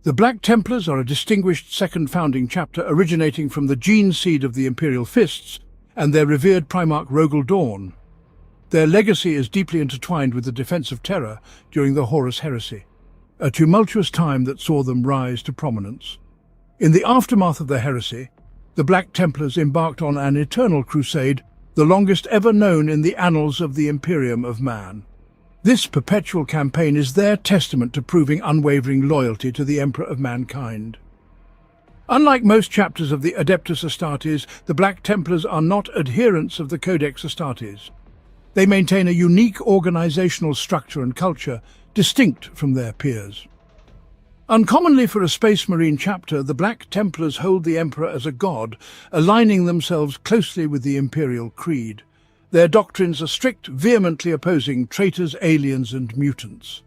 The Black Templars are a distinguished second founding chapter originating from the gene seed of the Imperial Fists and their revered Primarch Rogel Dawn. Their legacy is deeply intertwined with the Defense of Terror during the Horus Heresy, a tumultuous time that saw them rise to prominence. In the aftermath of the heresy, the Black Templars embarked on an eternal crusade, the longest ever known in the annals of the Imperium of Man. This perpetual campaign is their testament to proving unwavering loyalty to the Emperor of Mankind. Unlike most chapters of the Adeptus Astartes, the Black Templars are not adherents of the Codex Astartes. They maintain a unique organizational structure and culture distinct from their peers. Uncommonly for a Space Marine chapter, the Black Templars hold the Emperor as a god, aligning themselves closely with the Imperial Creed. Their doctrines are strict, vehemently opposing traitors, aliens, and mutants.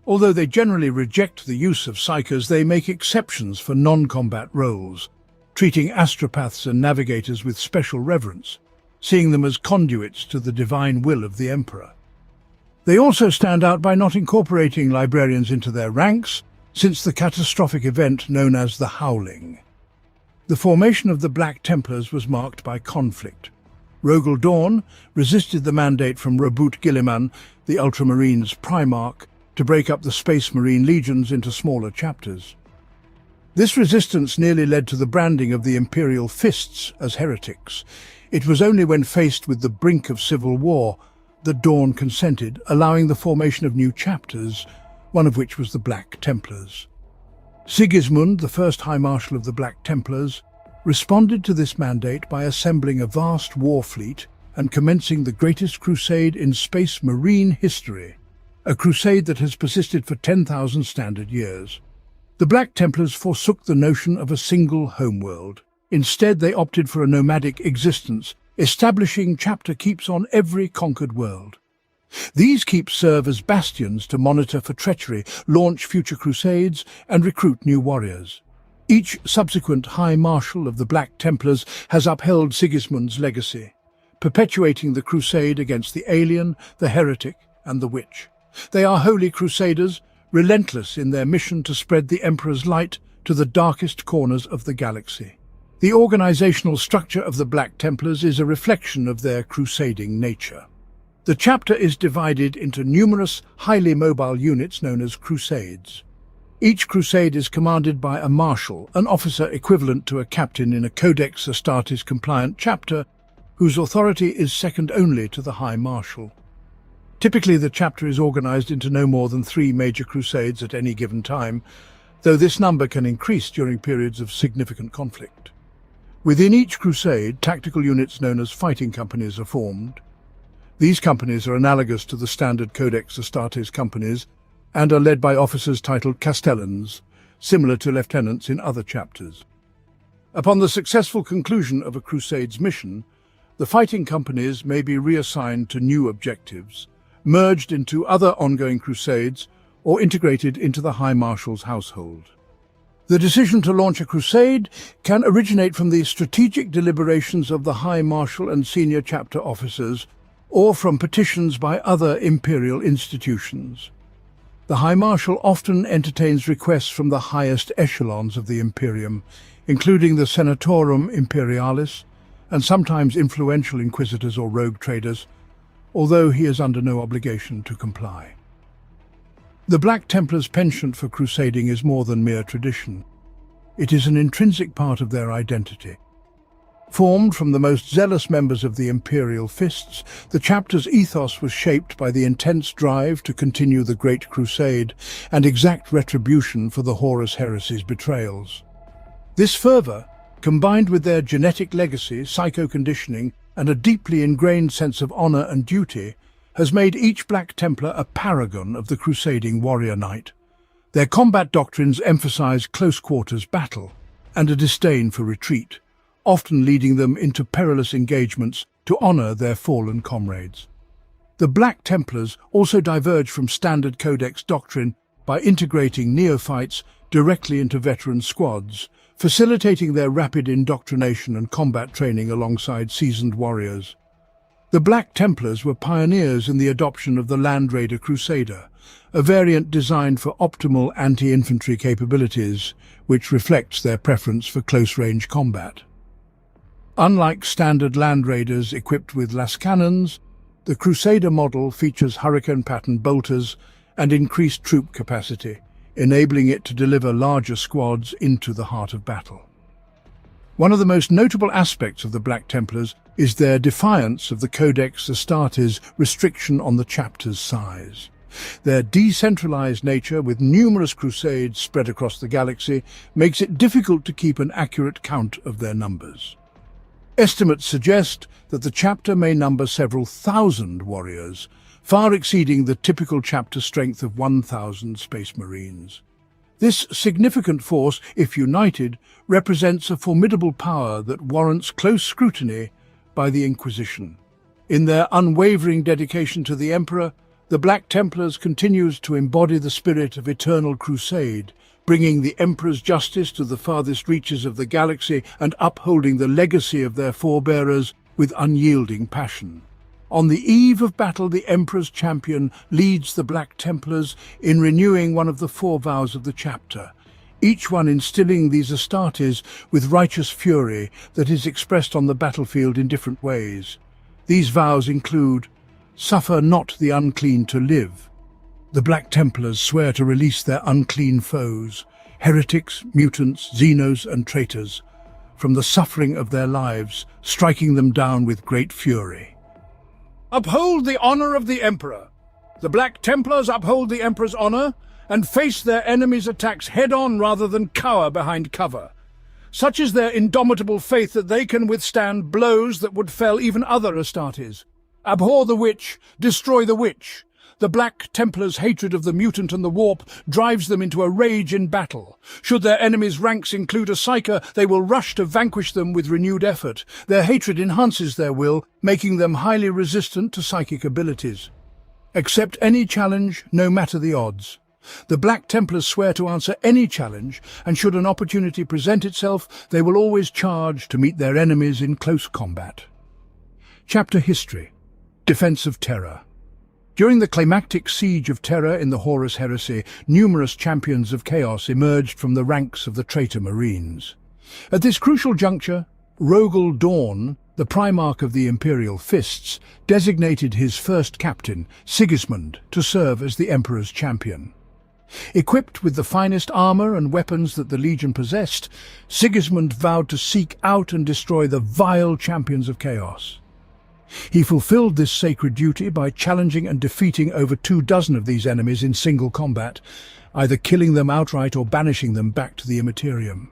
Although they generally reject the use of psychers, they make exceptions for non-combat roles, treating astropaths and navigators with special reverence, seeing them as conduits to the divine will of the Emperor. They also stand out by not incorporating librarians into their ranks, since the catastrophic event known as the Howling. The formation of the Black Templars was marked by conflict. Rogel Dawn resisted the mandate from Rabut Gilliman, the Ultramarines' Primarch, to break up the Space Marine legions into smaller chapters. This resistance nearly led to the branding of the Imperial Fists as heretics. It was only when faced with the brink of civil war that Dawn consented, allowing the formation of new chapters, one of which was the Black Templars. Sigismund, the first High Marshal of the Black Templars, responded to this mandate by assembling a vast war fleet and commencing the greatest crusade in Space Marine history, a crusade that has persisted for 10,000 standard years. The Black Templars forsook the notion of a single homeworld. Instead, they opted for a nomadic existence, establishing chapter keeps on every conquered world. These keeps serve as bastions to monitor for treachery, launch future crusades, and recruit new warriors. Each subsequent High Marshal of the Black Templars has upheld Sigismund's legacy, perpetuating the crusade against the alien, the heretic, and the witch. They are holy crusaders, relentless in their mission to spread the Emperor's light to the darkest corners of the galaxy. The organizational structure of the Black Templars is a reflection of their crusading nature. The chapter is divided into numerous, highly mobile units known as crusades. Each crusade is commanded by a marshal, an officer equivalent to a captain in a Codex Astartes-compliant chapter, whose authority is second only to the High Marshal. Typically, the chapter is organized into no more than 3 major crusades at any given time, though this number can increase during periods of significant conflict. Within each crusade, tactical units known as fighting companies are formed. These companies are analogous to the standard Codex Astartes companies and are led by officers titled castellans, similar to lieutenants in other chapters. Upon the successful conclusion of a crusade's mission, the fighting companies may be reassigned to new objectives, merged into other ongoing crusades, or integrated into the High Marshal's household. The decision to launch a crusade can originate from the strategic deliberations of the High Marshal and senior chapter officers, or from petitions by other imperial institutions. The High Marshal often entertains requests from the highest echelons of the Imperium, including the Senatorum Imperialis, and sometimes influential inquisitors or rogue traders, although he is under no obligation to comply. The Black Templars' penchant for crusading is more than mere tradition. It is an intrinsic part of their identity. Formed from the most zealous members of the Imperial Fists, the chapter's ethos was shaped by the intense drive to continue the Great Crusade and exact retribution for the Horus Heresy's betrayals. This fervor, combined with their genetic legacy, psycho-conditioning, and a deeply ingrained sense of honor and duty, has made each Black Templar a paragon of the crusading warrior knight. Their combat doctrines emphasize close-quarters battle and a disdain for retreat, often leading them into perilous engagements to honor their fallen comrades. The Black Templars also diverge from standard Codex doctrine by integrating neophytes directly into veteran squads, facilitating their rapid indoctrination and combat training alongside seasoned warriors. The Black Templars were pioneers in the adoption of the Land Raider Crusader, a variant designed for optimal anti-infantry capabilities, which reflects their preference for close-range combat. Unlike standard land raiders equipped with las cannons, the Crusader model features hurricane-pattern bolters and increased troop capacity, enabling it to deliver larger squads into the heart of battle. One of the most notable aspects of the Black Templars is their defiance of the Codex Astartes' restriction on the chapter's size. Their decentralized nature, with numerous crusades spread across the galaxy, makes it difficult to keep an accurate count of their numbers. Estimates suggest that the chapter may number several thousand warriors, far exceeding the typical chapter strength of 1,000 Space Marines. This significant force, if united, represents a formidable power that warrants close scrutiny by the Inquisition. In their unwavering dedication to the Emperor, the Black Templars continues to embody the spirit of eternal crusade, bringing the Emperor's justice to the farthest reaches of the galaxy and upholding the legacy of their forebearers with unyielding passion. On the eve of battle, the Emperor's champion leads the Black Templars in renewing one of the 4 vows of the chapter, each one instilling these Astartes with righteous fury that is expressed on the battlefield in different ways. These vows include: suffer not the unclean to live. The Black Templars swear to release their unclean foes, heretics, mutants, xenos and traitors, from the suffering of their lives, striking them down with great fury. Uphold the honor of the Emperor. The Black Templars uphold the Emperor's honor and face their enemies' attacks head-on rather than cower behind cover. Such is their indomitable faith that they can withstand blows that would fell even other Astartes. Abhor the witch, destroy the witch. The Black Templars' hatred of the mutant and the warp drives them into a rage in battle. Should their enemies' ranks include a psyker, they will rush to vanquish them with renewed effort. Their hatred enhances their will, making them highly resistant to psychic abilities. Accept any challenge, no matter the odds. The Black Templars swear to answer any challenge, and should an opportunity present itself, they will always charge to meet their enemies in close combat. Chapter History: Defense of Terra. During the climactic siege of Terra in the Horus Heresy, numerous champions of chaos emerged from the ranks of the traitor Marines. At this crucial juncture, Rogel Dawn, the Primarch of the Imperial Fists, designated his first captain, Sigismund, to serve as the Emperor's champion. Equipped with the finest armor and weapons that the Legion possessed, Sigismund vowed to seek out and destroy the vile champions of chaos. He fulfilled this sacred duty by challenging and defeating over 24 of these enemies in single combat, either killing them outright or banishing them back to the Imperium.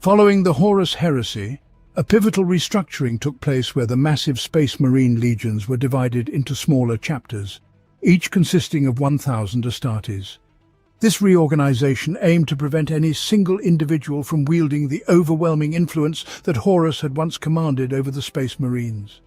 Following the Horus Heresy, a pivotal restructuring took place where the massive Space Marine legions were divided into smaller chapters, each consisting of 1,000 Astartes. This reorganization aimed to prevent any single individual from wielding the overwhelming influence that Horus had once commanded over the Space Marines.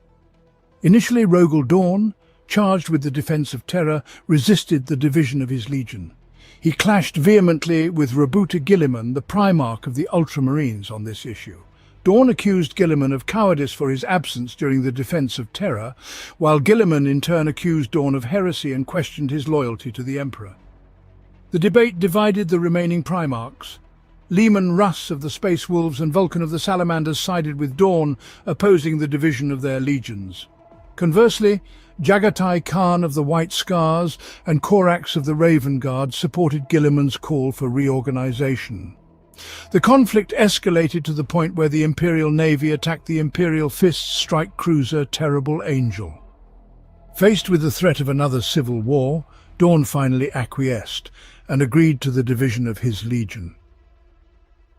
Initially, Rogel Dawn, charged with the defense of Terra, resisted the division of his legion. He clashed vehemently with Rabuta Guilliman, the Primarch of the Ultramarines, on this issue. Dawn accused Guilliman of cowardice for his absence during the defense of Terra, while Guilliman in turn accused Dawn of heresy and questioned his loyalty to the Emperor. The debate divided the remaining Primarchs. Leman Russ of the Space Wolves and Vulcan of the Salamanders sided with Dawn, opposing the division of their legions. Conversely, Jagatai Khan of the White Scars and Korax of the Raven Guard supported Guilliman's call for reorganization. The conflict escalated to the point where the Imperial Navy attacked the Imperial Fists strike cruiser Terrible Angel. Faced with the threat of another civil war, Dawn finally acquiesced and agreed to the division of his legion.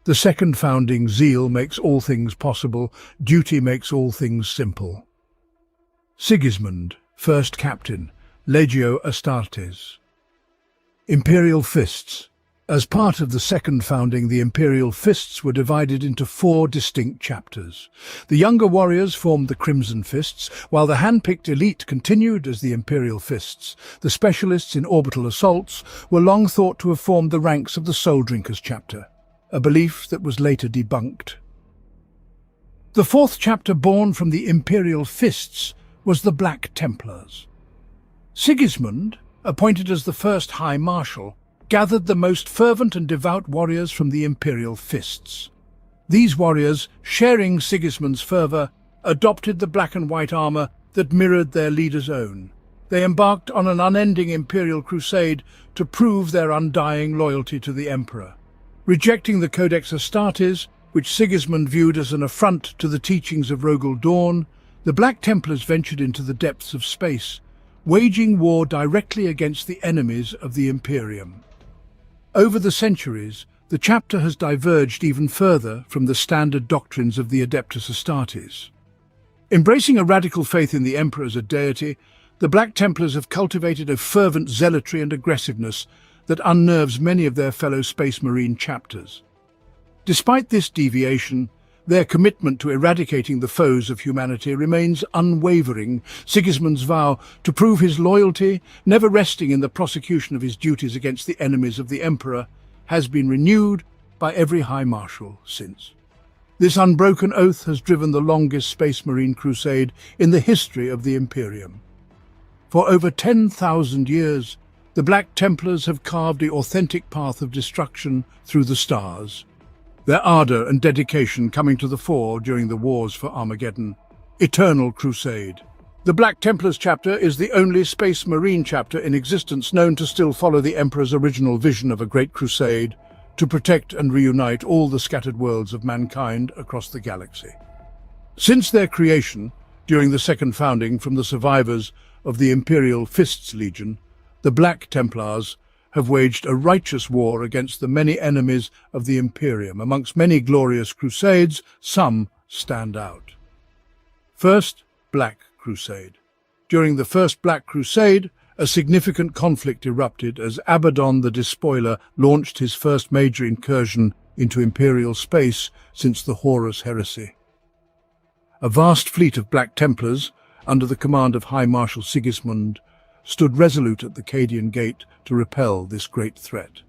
The second founding: zeal makes all things possible, duty makes all things simple. Sigismund, first captain, Legio Astartes. Imperial Fists. As part of the second founding, the Imperial Fists were divided into 4 distinct chapters. The younger warriors formed the Crimson Fists, while the hand-picked elite continued as the Imperial Fists. The specialists in orbital assaults were long thought to have formed the ranks of the Soul Drinkers chapter, a belief that was later debunked. The 4th chapter, born from the Imperial Fists, was the Black Templars. Sigismund, appointed as the first High Marshal, gathered the most fervent and devout warriors from the Imperial Fists. These warriors, sharing Sigismund's fervour, adopted the black and white armour that mirrored their leader's own. They embarked on an unending Imperial Crusade to prove their undying loyalty to the Emperor. Rejecting the Codex Astartes, which Sigismund viewed as an affront to the teachings of Rogel Dawn, the Black Templars ventured into the depths of space, waging war directly against the enemies of the Imperium. Over the centuries, the chapter has diverged even further from the standard doctrines of the Adeptus Astartes. Embracing a radical faith in the Emperor as a deity, the Black Templars have cultivated a fervent zealotry and aggressiveness that unnerves many of their fellow Space Marine chapters. Despite this deviation, their commitment to eradicating the foes of humanity remains unwavering. Sigismund's vow to prove his loyalty, never resting in the prosecution of his duties against the enemies of the Emperor, has been renewed by every High Marshal since. This unbroken oath has driven the longest Space Marine crusade in the history of the Imperium. For over 10,000 years, the Black Templars have carved the authentic path of destruction through the stars, their ardour and dedication coming to the fore during the wars for Armageddon. Eternal Crusade. The Black Templars chapter is the only Space Marine chapter in existence known to still follow the Emperor's original vision of a great crusade to protect and reunite all the scattered worlds of mankind across the galaxy. Since their creation, during the second founding from the survivors of the Imperial Fists Legion, the Black Templars have waged a righteous war against the many enemies of the Imperium. Amongst many glorious crusades, some stand out. First, Black Crusade. During the First Black Crusade, a significant conflict erupted as Abaddon the Despoiler launched his first major incursion into Imperial space since the Horus Heresy. A vast fleet of Black Templars, under the command of High Marshal Sigismund, stood resolute at the Cadian Gate to repel this great threat.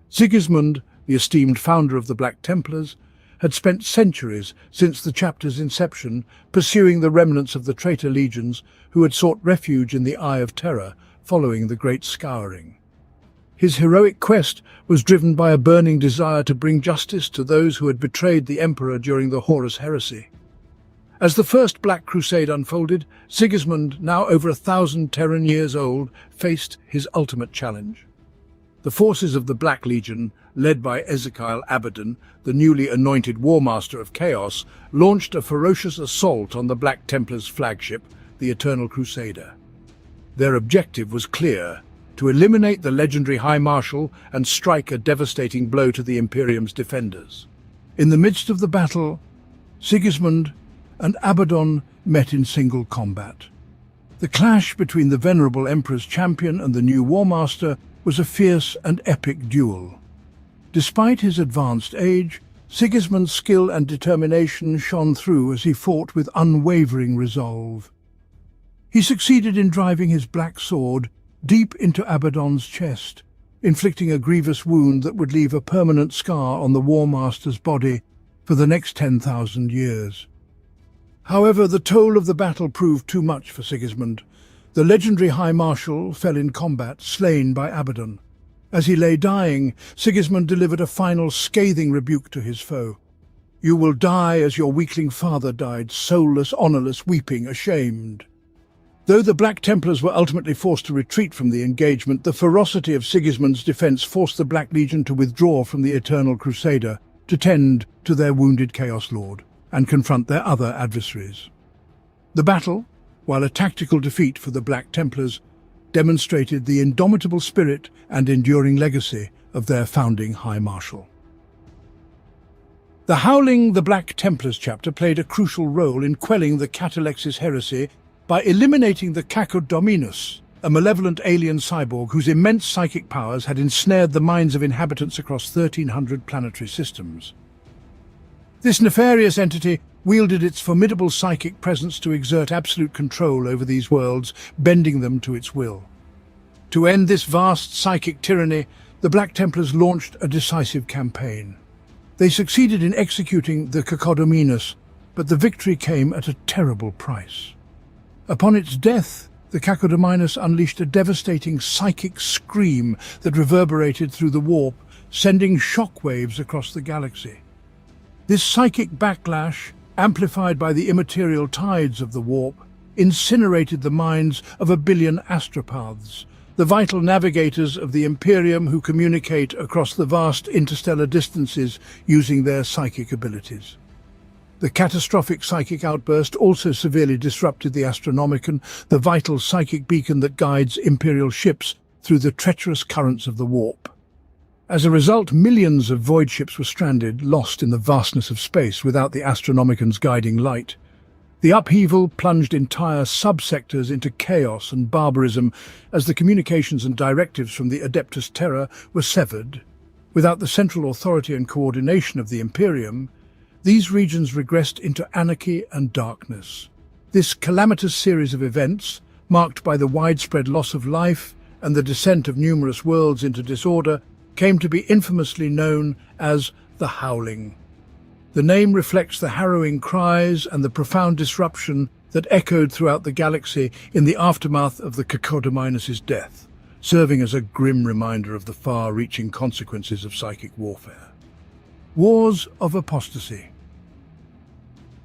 Sigismund, the esteemed founder of the Black Templars, had spent centuries since the chapter's inception pursuing the remnants of the traitor legions who had sought refuge in the Eye of Terror following the Great Scouring. His heroic quest was driven by a burning desire to bring justice to those who had betrayed the Emperor during the Horus Heresy. As the First Black Crusade unfolded, Sigismund, now over 1,000 Terran years old, faced his ultimate challenge. The forces of the Black Legion, led by Ezekiel Abaddon, the newly anointed War Master of Chaos, launched a ferocious assault on the Black Templars' flagship, the Eternal Crusader. Their objective was clear: to eliminate the legendary High Marshal and strike a devastating blow to the Imperium's defenders. In the midst of the battle, Sigismund and Abaddon met in single combat. The clash between the venerable Emperor's champion and the new War Master was a fierce and epic duel. Despite his advanced age, Sigismund's skill and determination shone through as he fought with unwavering resolve. He succeeded in driving his black sword deep into Abaddon's chest, inflicting a grievous wound that would leave a permanent scar on the War Master's body for the next 10,000 years. However, the toll of the battle proved too much for Sigismund. The legendary High Marshal fell in combat, slain by Abaddon. As he lay dying, Sigismund delivered a final scathing rebuke to his foe. "You will die as your weakling father died, soulless, honourless, weeping, ashamed." Though the Black Templars were ultimately forced to retreat from the engagement, the ferocity of Sigismund's defence forced the Black Legion to withdraw from the Eternal Crusader to tend to their wounded Chaos Lord and confront their other adversaries. The battle, while a tactical defeat for the Black Templars, demonstrated the indomitable spirit and enduring legacy of their founding High Marshal. The Howling the Black Templars chapter played a crucial role in quelling the Catalexis heresy by eliminating the Cacoddominus, a malevolent alien cyborg whose immense psychic powers had ensnared the minds of inhabitants across 1,300 planetary systems. This nefarious entity wielded its formidable psychic presence to exert absolute control over these worlds, bending them to its will. To end this vast psychic tyranny, the Black Templars launched a decisive campaign. They succeeded in executing the Cacoddominus, but the victory came at a terrible price. Upon its death, the Cacodemynus unleashed a devastating psychic scream that reverberated through the warp, sending shockwaves across the galaxy. This psychic backlash, amplified by the immaterial tides of the warp, incinerated the minds of 1 billion astropaths, the vital navigators of the Imperium who communicate across the vast interstellar distances using their psychic abilities. The catastrophic psychic outburst also severely disrupted the Astronomicon, the vital psychic beacon that guides Imperial ships through the treacherous currents of the warp. As a result, millions of void ships were stranded, lost in the vastness of space without the Astronomicon's guiding light. The upheaval plunged entire subsectors into chaos and barbarism as the communications and directives from the Adeptus Terra were severed. Without the central authority and coordination of the Imperium, these regions regressed into anarchy and darkness. This calamitous series of events, marked by the widespread loss of life and the descent of numerous worlds into disorder, came to be infamously known as the Howling. The name reflects the harrowing cries and the profound disruption that echoed throughout the galaxy in the aftermath of the Cacodemynus' death, serving as a grim reminder of the far-reaching consequences of psychic warfare. Wars of Apostasy.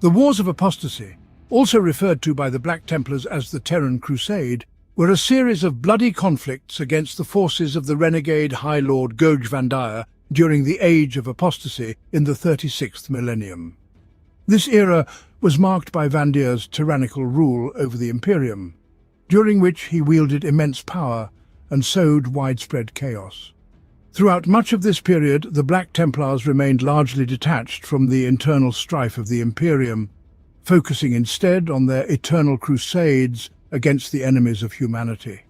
The Wars of Apostasy, also referred to by the Black Templars as the Terran Crusade, were a series of bloody conflicts against the forces of the renegade High Lord Gouge Vandir during the Age of Apostasy in the 36th millennium. This era was marked by Vandir's tyrannical rule over the Imperium, during which he wielded immense power and sowed widespread chaos. Throughout much of this period, the Black Templars remained largely detached from the internal strife of the Imperium, focusing instead on their eternal crusades against the enemies of humanity.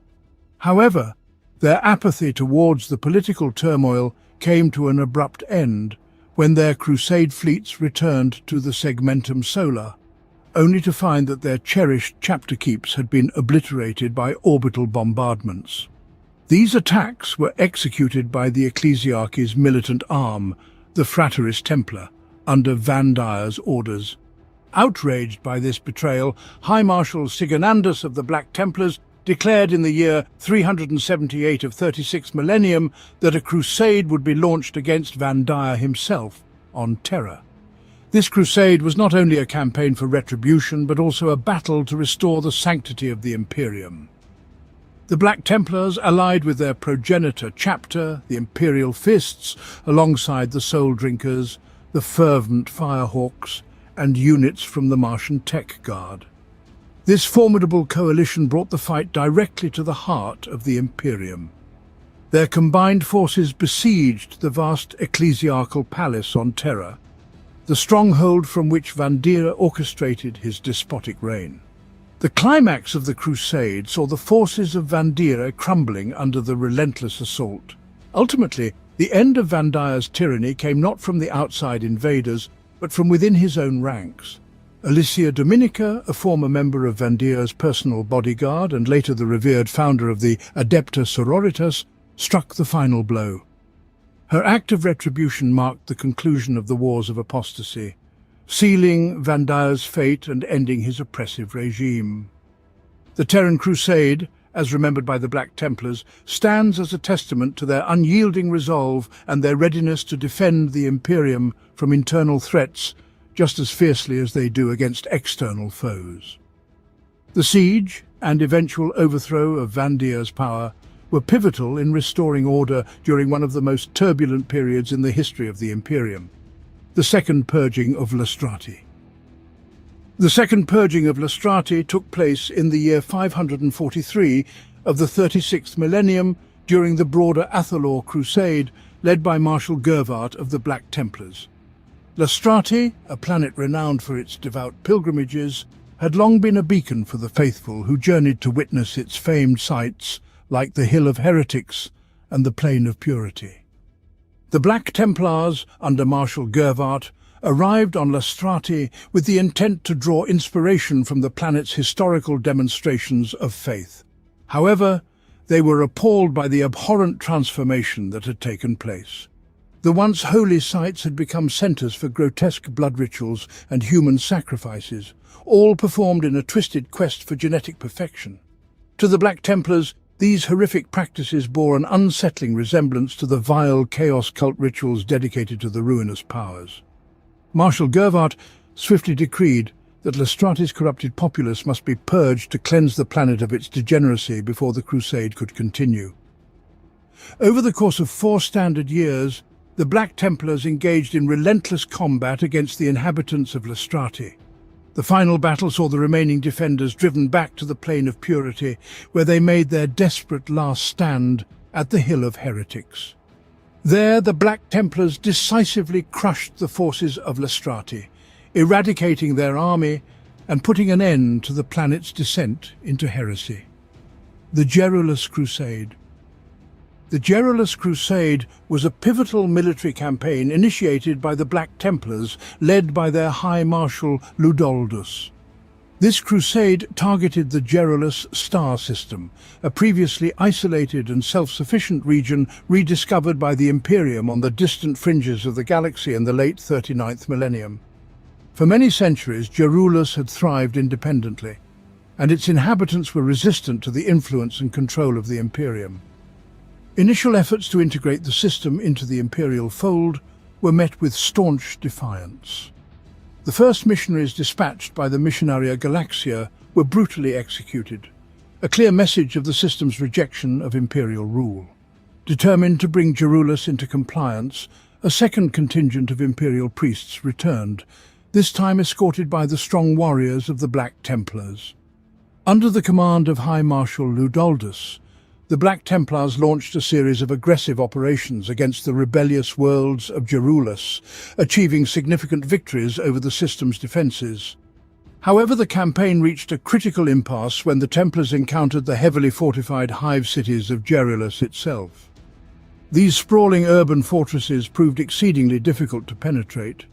However, their apathy towards the political turmoil came to an abrupt end when their crusade fleets returned to the Segmentum Solar, only to find that their cherished chapter keeps had been obliterated by orbital bombardments. These attacks were executed by the Ecclesiarchy's militant arm, the Frateris Templar, under Vandir's orders. Outraged by this betrayal, High Marshal Sigonandus of the Black Templars declared in the year 378 of 36 millennium that a crusade would be launched against Vandir himself on Terra. This crusade was not only a campaign for retribution, but also a battle to restore the sanctity of the Imperium. The Black Templars, allied with their progenitor chapter, the Imperial Fists, alongside the Soul Drinkers, the Fervent Firehawks, and units from the Martian Tech Guard. This formidable coalition brought the fight directly to the heart of the Imperium. Their combined forces besieged the vast ecclesiarchal palace on Terra, the stronghold from which Vandir orchestrated his despotic reign. The climax of the crusade saw the forces of Vandir crumbling under the relentless assault. Ultimately, the end of Vandir's tyranny came not from the outside invaders, but from within his own ranks. Alicia Dominica, a former member of Vandir's personal bodyguard and later the revered founder of the Adepta Sororitas, struck the final blow. Her act of retribution marked the conclusion of the Wars of Apostasy, sealing Vandir's fate and ending his oppressive regime. The Terran Crusade, as remembered by the Black Templars, stands as a testament to their unyielding resolve and their readiness to defend the Imperium from internal threats just as fiercely as they do against external foes. The siege and eventual overthrow of Vandir's power were pivotal in restoring order during one of the most turbulent periods in the history of the Imperium, the Second Purging of Lstrati. The Second Purging of Lstrati took place in the year 543 of the 36th millennium during the broader Aculus Crusade led by Marshal Gervart of the Black Templars. Lstrati, a planet renowned for its devout pilgrimages, had long been a beacon for the faithful who journeyed to witness its famed sights like the Hill of Heretics and the Plain of Purity. The Black Templars, under Marshal Gervart, arrived on Lstrati with the intent to draw inspiration from the planet's historical demonstrations of faith. However, they were appalled by the abhorrent transformation that had taken place. The once holy sites had become centers for grotesque blood rituals and human sacrifices, all performed in a twisted quest for genetic perfection. To the Black Templars, these horrific practices bore an unsettling resemblance to the vile chaos cult rituals dedicated to the ruinous powers. Marshal Gervart swiftly decreed that Lstrati's corrupted populace must be purged to cleanse the planet of its degeneracy before the crusade could continue. Over the course of 4 standard years, the Black Templars engaged in relentless combat against the inhabitants of Lstrati. The final battle saw the remaining defenders driven back to the plane of purity, where they made their desperate last stand at the Hill of Heretics. There, the Black Templars decisively crushed the forces of Lstrati, eradicating their army and putting an end to the planet's descent into heresy. The Gerilus Crusade. The Gerilus Crusade was a pivotal military campaign initiated by the Black Templars, led by their High Marshal Ludoldus. This crusade targeted the Gerilus star system, a previously isolated and self-sufficient region rediscovered by the Imperium on the distant fringes of the galaxy in the late 39th millennium. For many centuries, Gerilus had thrived independently, and its inhabitants were resistant to the influence and control of the Imperium. Initial efforts to integrate the system into the imperial fold were met with staunch defiance. The first missionaries dispatched by the Missionaria Galaxia were brutally executed, a clear message of the system's rejection of imperial rule. Determined to bring Gerilus into compliance, a second contingent of imperial priests returned, this time escorted by the strong warriors of the Black Templars. Under the command of High Marshal Ludoldus, the Black Templars launched a series of aggressive operations against the rebellious worlds of Gerilus, achieving significant victories over the system's defences. However, the campaign reached a critical impasse when the Templars encountered the heavily fortified hive cities of Gerilus itself. These sprawling urban fortresses proved exceedingly difficult to penetrate.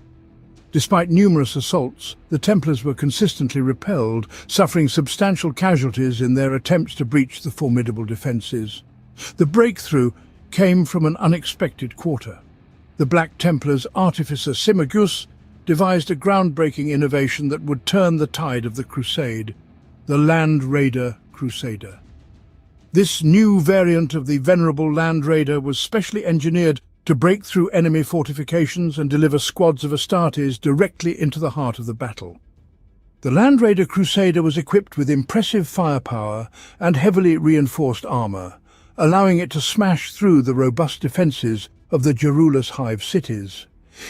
Despite numerous assaults, the Templars were consistently repelled, suffering substantial casualties in their attempts to breach the formidable defences. The breakthrough came from an unexpected quarter. The Black Templars' artificer Semnus devised a groundbreaking innovation that would turn the tide of the Crusade, the Land Raider Crusader. This new variant of the venerable Land Raider was specially engineered to break through enemy fortifications and deliver squads of Astartes directly into the heart of the battle. The Land Raider Crusader was equipped with impressive firepower and heavily reinforced armour, allowing it to smash through the robust defences of the Gerilus hive cities.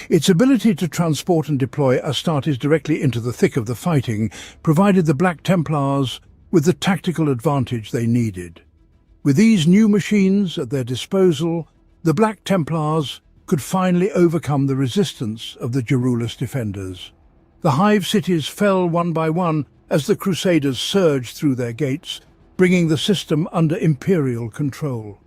Its ability to transport and deploy Astartes directly into the thick of the fighting provided the Black Templars with the tactical advantage they needed. With these new machines at their disposal, the Black Templars could finally overcome the resistance of the Gerilus defenders. The hive cities fell one by one as the Crusaders surged through their gates, bringing the system under imperial control.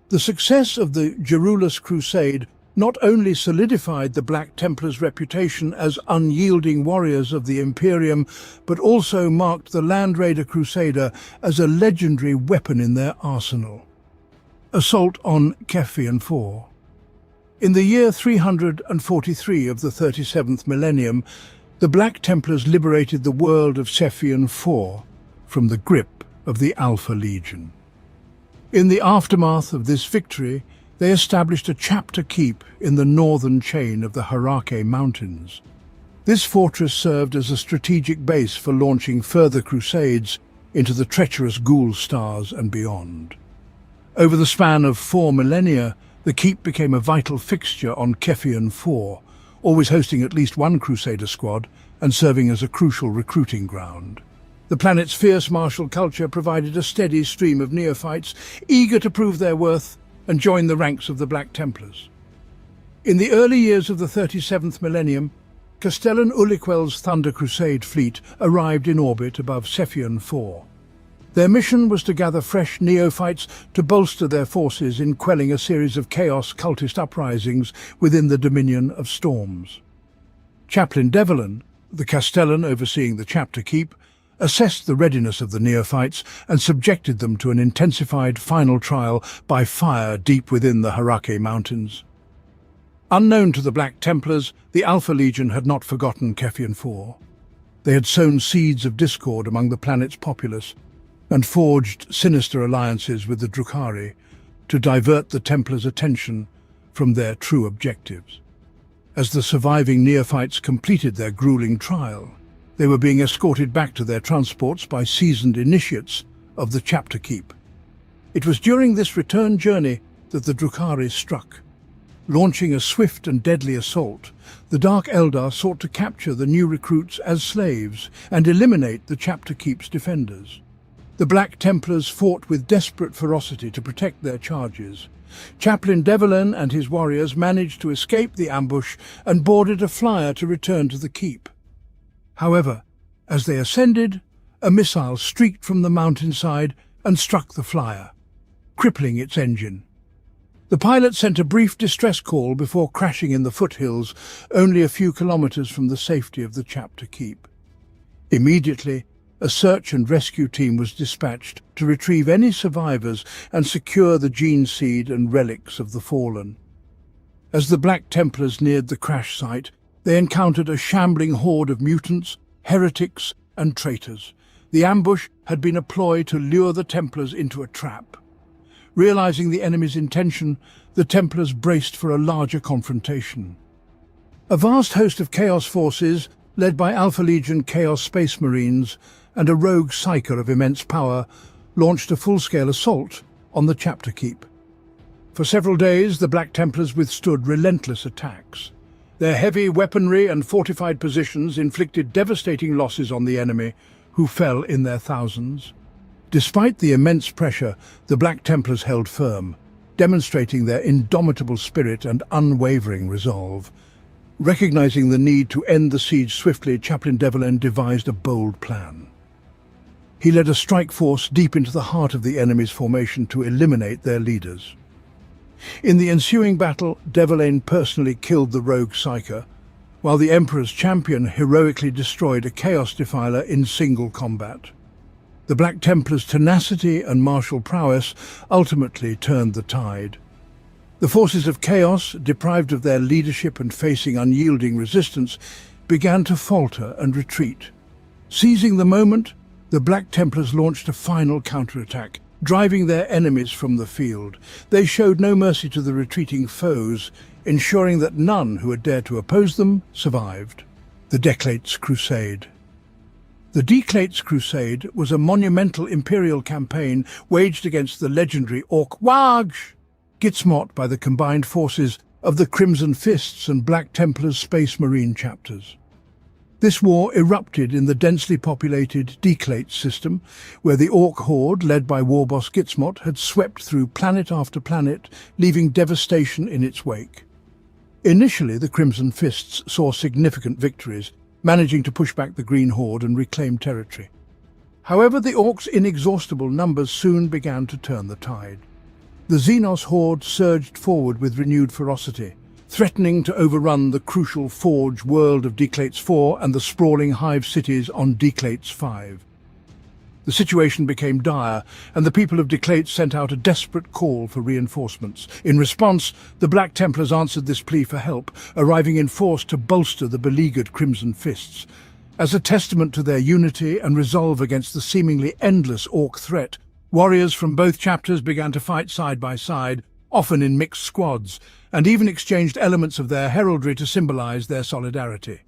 The success of the Gerilus Crusade not only solidified the Black Templars' reputation as unyielding warriors of the Imperium, but also marked the Land Raider Crusader as a legendary weapon in their arsenal. Assault on Keffian 4. In the year 343 of the 37th millennium, the Black Templars liberated the world of Keffian 4 from the grip of the Alpha Legion. In the aftermath of this victory, they established a chapter keep in the northern chain of the Arrakai Mountains. This fortress served as a strategic base for launching further crusades into the treacherous Ghoul stars and beyond. Over the span of 4 millennia, the keep became a vital fixture on Keffian 4, always hosting at least one Crusader squad and serving as a crucial recruiting ground. The planet's fierce martial culture provided a steady stream of neophytes eager to prove their worth and join the ranks of the Black Templars. In the early years of the 37th millennium, Castellan Uliquel's Thunder Crusade fleet arrived in orbit above Keffian 4. Their mission was to gather fresh neophytes to bolster their forces in quelling a series of chaos cultist uprisings within the Dominion of Storms. Chaplain Devlin, the Castellan overseeing the chapter keep, assessed the readiness of the neophytes and subjected them to an intensified final trial by fire deep within the Arrakai Mountains. Unknown to the Black Templars, the Alpha Legion had not forgotten Keffian 4. They had sown seeds of discord among the planet's populace, and forged sinister alliances with the Drukhari to divert the Templars' attention from their true objectives. As the surviving neophytes completed their grueling trial, they were being escorted back to their transports by seasoned initiates of the Chapter Keep. It was during this return journey that the Drukhari struck. Launching a swift and deadly assault, the Dark Eldar sought to capture the new recruits as slaves and eliminate the Chapter Keep's defenders. The Black Templars fought with desperate ferocity to protect their charges. Chaplain Devlin and his warriors managed to escape the ambush and boarded a flyer to return to the keep. However, as they ascended, a missile streaked from the mountainside and struck the flyer, crippling its engine. The pilot sent a brief distress call before crashing in the foothills, only a few kilometers from the safety of the Chapter Keep. Immediately, a search and rescue team was dispatched to retrieve any survivors and secure the gene seed and relics of the fallen. As the Black Templars neared the crash site, they encountered a shambling horde of mutants, heretics, and traitors. The ambush had been a ploy to lure the Templars into a trap. Realizing the enemy's intention, the Templars braced for a larger confrontation. A vast host of Chaos forces, led by Alpha Legion Chaos Space Marines and a rogue psyker of immense power, launched a full-scale assault on the Chapter Keep. For several days, the Black Templars withstood relentless attacks. Their heavy weaponry and fortified positions inflicted devastating losses on the enemy, who fell in their thousands. Despite the immense pressure, the Black Templars held firm, demonstrating their indomitable spirit and unwavering resolve. Recognizing the need to end the siege swiftly, Chaplain Devlin devised a bold plan. He led a strike force deep into the heart of the enemy's formation to eliminate their leaders. In the ensuing battle, Devlin personally killed the rogue psyker, while the Emperor's champion heroically destroyed a Chaos Defiler in single combat. The Black Templars' tenacity and martial prowess ultimately turned the tide. The forces of Chaos, deprived of their leadership and facing unyielding resistance, began to falter and retreat. Seizing the moment, the Black Templars launched a final counterattack, driving their enemies from the field. They showed no mercy to the retreating foes, ensuring that none who had dared to oppose them survived. The Declates Crusade. The Declates Crusade was a monumental Imperial campaign waged against the legendary Orc Gitsmot by the combined forces of the Crimson Fists and Black Templars Space Marine chapters. This war erupted in the densely populated Declates system, where the Orc horde, led by warboss Gitsmot, had swept through planet after planet, leaving devastation in its wake. Initially, the Crimson Fists saw significant victories, managing to push back the Green Horde and reclaim territory. However, the Orcs' inexhaustible numbers soon began to turn the tide. The Xenos horde surged forward with renewed ferocity, threatening to overrun the crucial Forge world of Declates 4 and the sprawling hive cities on Declates 5. The situation became dire, and the people of Declates sent out a desperate call for reinforcements. In response, the Black Templars answered this plea for help, arriving in force to bolster the beleaguered Crimson Fists. As a testament to their unity and resolve against the seemingly endless Orc threat, warriors from both chapters began to fight side by side, often in mixed squads, and even exchanged elements of their heraldry to symbolize their solidarity.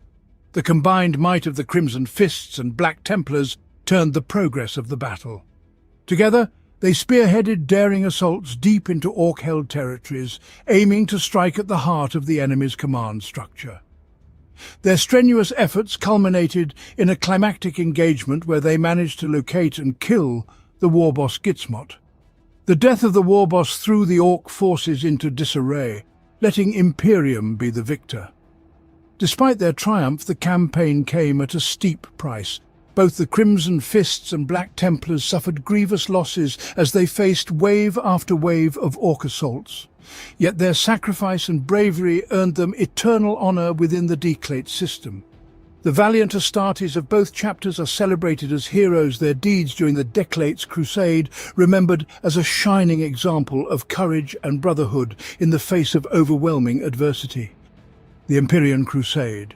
The combined might of the Crimson Fists and Black Templars turned the progress of the battle. Together, they spearheaded daring assaults deep into Orc-held territories, aiming to strike at the heart of the enemy's command structure. Their strenuous efforts culminated in a climactic engagement where they managed to locate and kill the warboss Gitsmot. The death of the warboss threw the Orc forces into disarray, letting Imperium be the victor. Despite their triumph, the campaign came at a steep price. Both the Crimson Fists and Black Templars suffered grievous losses as they faced wave after wave of Orc assaults. Yet their sacrifice and bravery earned them eternal honor within the Declate system. The valiant Lstratis of both chapters are celebrated as heroes, their deeds during the Declates Crusade remembered as a shining example of courage and brotherhood in the face of overwhelming adversity. The Imperial Crusade.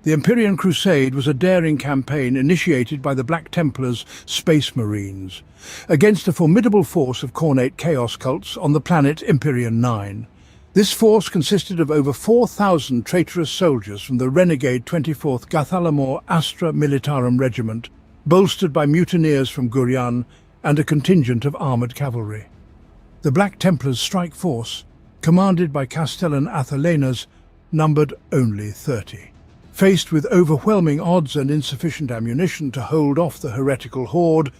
The Imperial Crusade was a daring campaign initiated by the Black Templars' Space Marines against a formidable force of Khornate chaos cults on the planet Imperium 9. This force consisted of over 4,000 traitorous soldiers from the renegade 24th Gathalamor Astra Militarum Regiment, bolstered by mutineers from Gurion and a contingent of armoured cavalry. The Black Templars' strike force, commanded by Castellan Athelenas, numbered only 30. Faced with overwhelming odds and insufficient ammunition to hold off the heretical horde,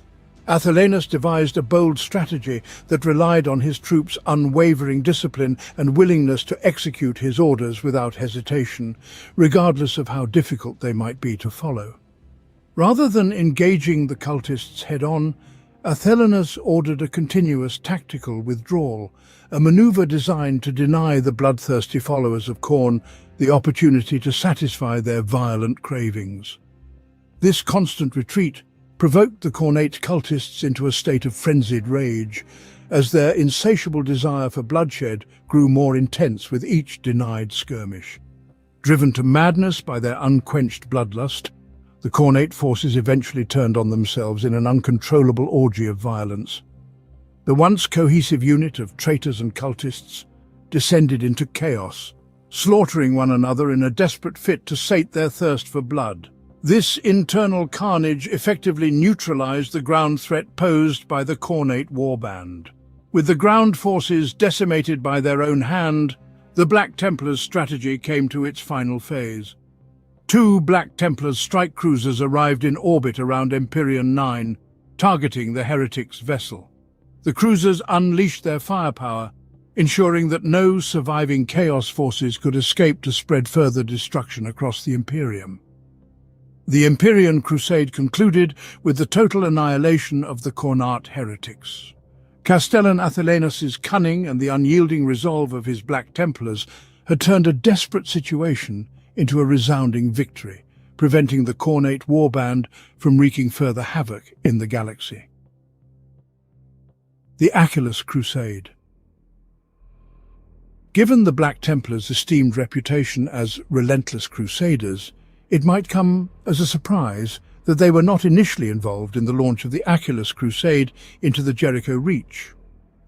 Athelenas devised a bold strategy that relied on his troops' unwavering discipline and willingness to execute his orders without hesitation, regardless of how difficult they might be to follow. Rather than engaging the cultists head-on, Athelenas ordered a continuous tactical withdrawal, a maneuver designed to deny the bloodthirsty followers of Khorne the opportunity to satisfy their violent cravings. This constant retreat provoked the Khornate cultists into a state of frenzied rage, as their insatiable desire for bloodshed grew more intense with each denied skirmish. Driven to madness by their unquenched bloodlust, the Khornate forces eventually turned on themselves in an uncontrollable orgy of violence. The once cohesive unit of traitors and cultists descended into chaos, slaughtering one another in a desperate fit to sate their thirst for blood. This internal carnage effectively neutralized the ground threat posed by the Khornate warband. With the ground forces decimated by their own hand, the Black Templars' strategy came to its final phase. 2 Black Templars strike cruisers arrived in orbit around Imperium 9, targeting the heretics' vessel. The cruisers unleashed their firepower, ensuring that no surviving Chaos forces could escape to spread further destruction across the Imperium. The Imperial Crusade concluded with the total annihilation of the Khornate heretics. Castellan Athelenas' cunning and the unyielding resolve of his Black Templars had turned a desperate situation into a resounding victory, preventing the Khornate warband from wreaking further havoc in the galaxy. The Aculus Crusade. Given the Black Templars' esteemed reputation as relentless crusaders, it might come as a surprise that they were not initially involved in the launch of the Aculus Crusade into the Jericho Reach.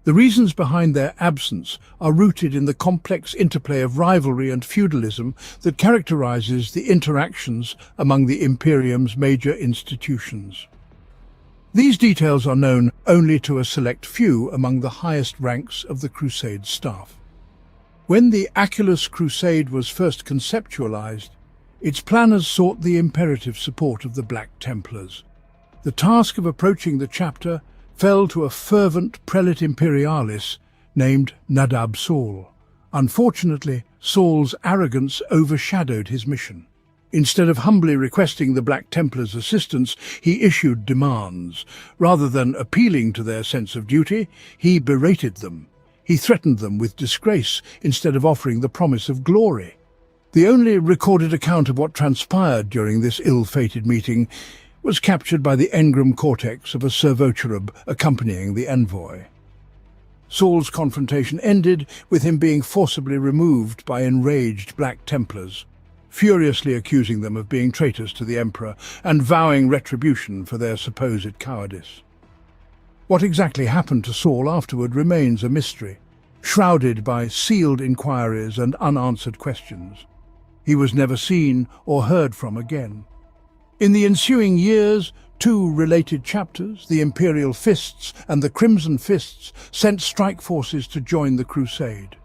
The reasons behind their absence are rooted in the complex interplay of rivalry and feudalism that characterizes the interactions among the Imperium's major institutions. These details are known only to a select few among the highest ranks of the Crusade staff. When the Aculus Crusade was first conceptualized, its planners sought the imperative support of the Black Templars. The task of approaching the chapter fell to a fervent prelate imperialis named Nadab Saul. Unfortunately, Saul's arrogance overshadowed his mission. Instead of humbly requesting the Black Templars' assistance, he issued demands. Rather than appealing to their sense of duty, he berated them. He threatened them with disgrace instead of offering the promise of glory. The only recorded account of what transpired during this ill-fated meeting was captured by the engram cortex of a servocherub accompanying the envoy. Saul's confrontation ended with him being forcibly removed by enraged Black Templars, furiously accusing them of being traitors to the Emperor and vowing retribution for their supposed cowardice. What exactly happened to Saul afterward remains a mystery, shrouded by sealed inquiries and unanswered questions. He was never seen or heard from again. In the ensuing years, 2 related chapters, the Imperial Fists and the Crimson Fists, sent strike forces to join the Crusade.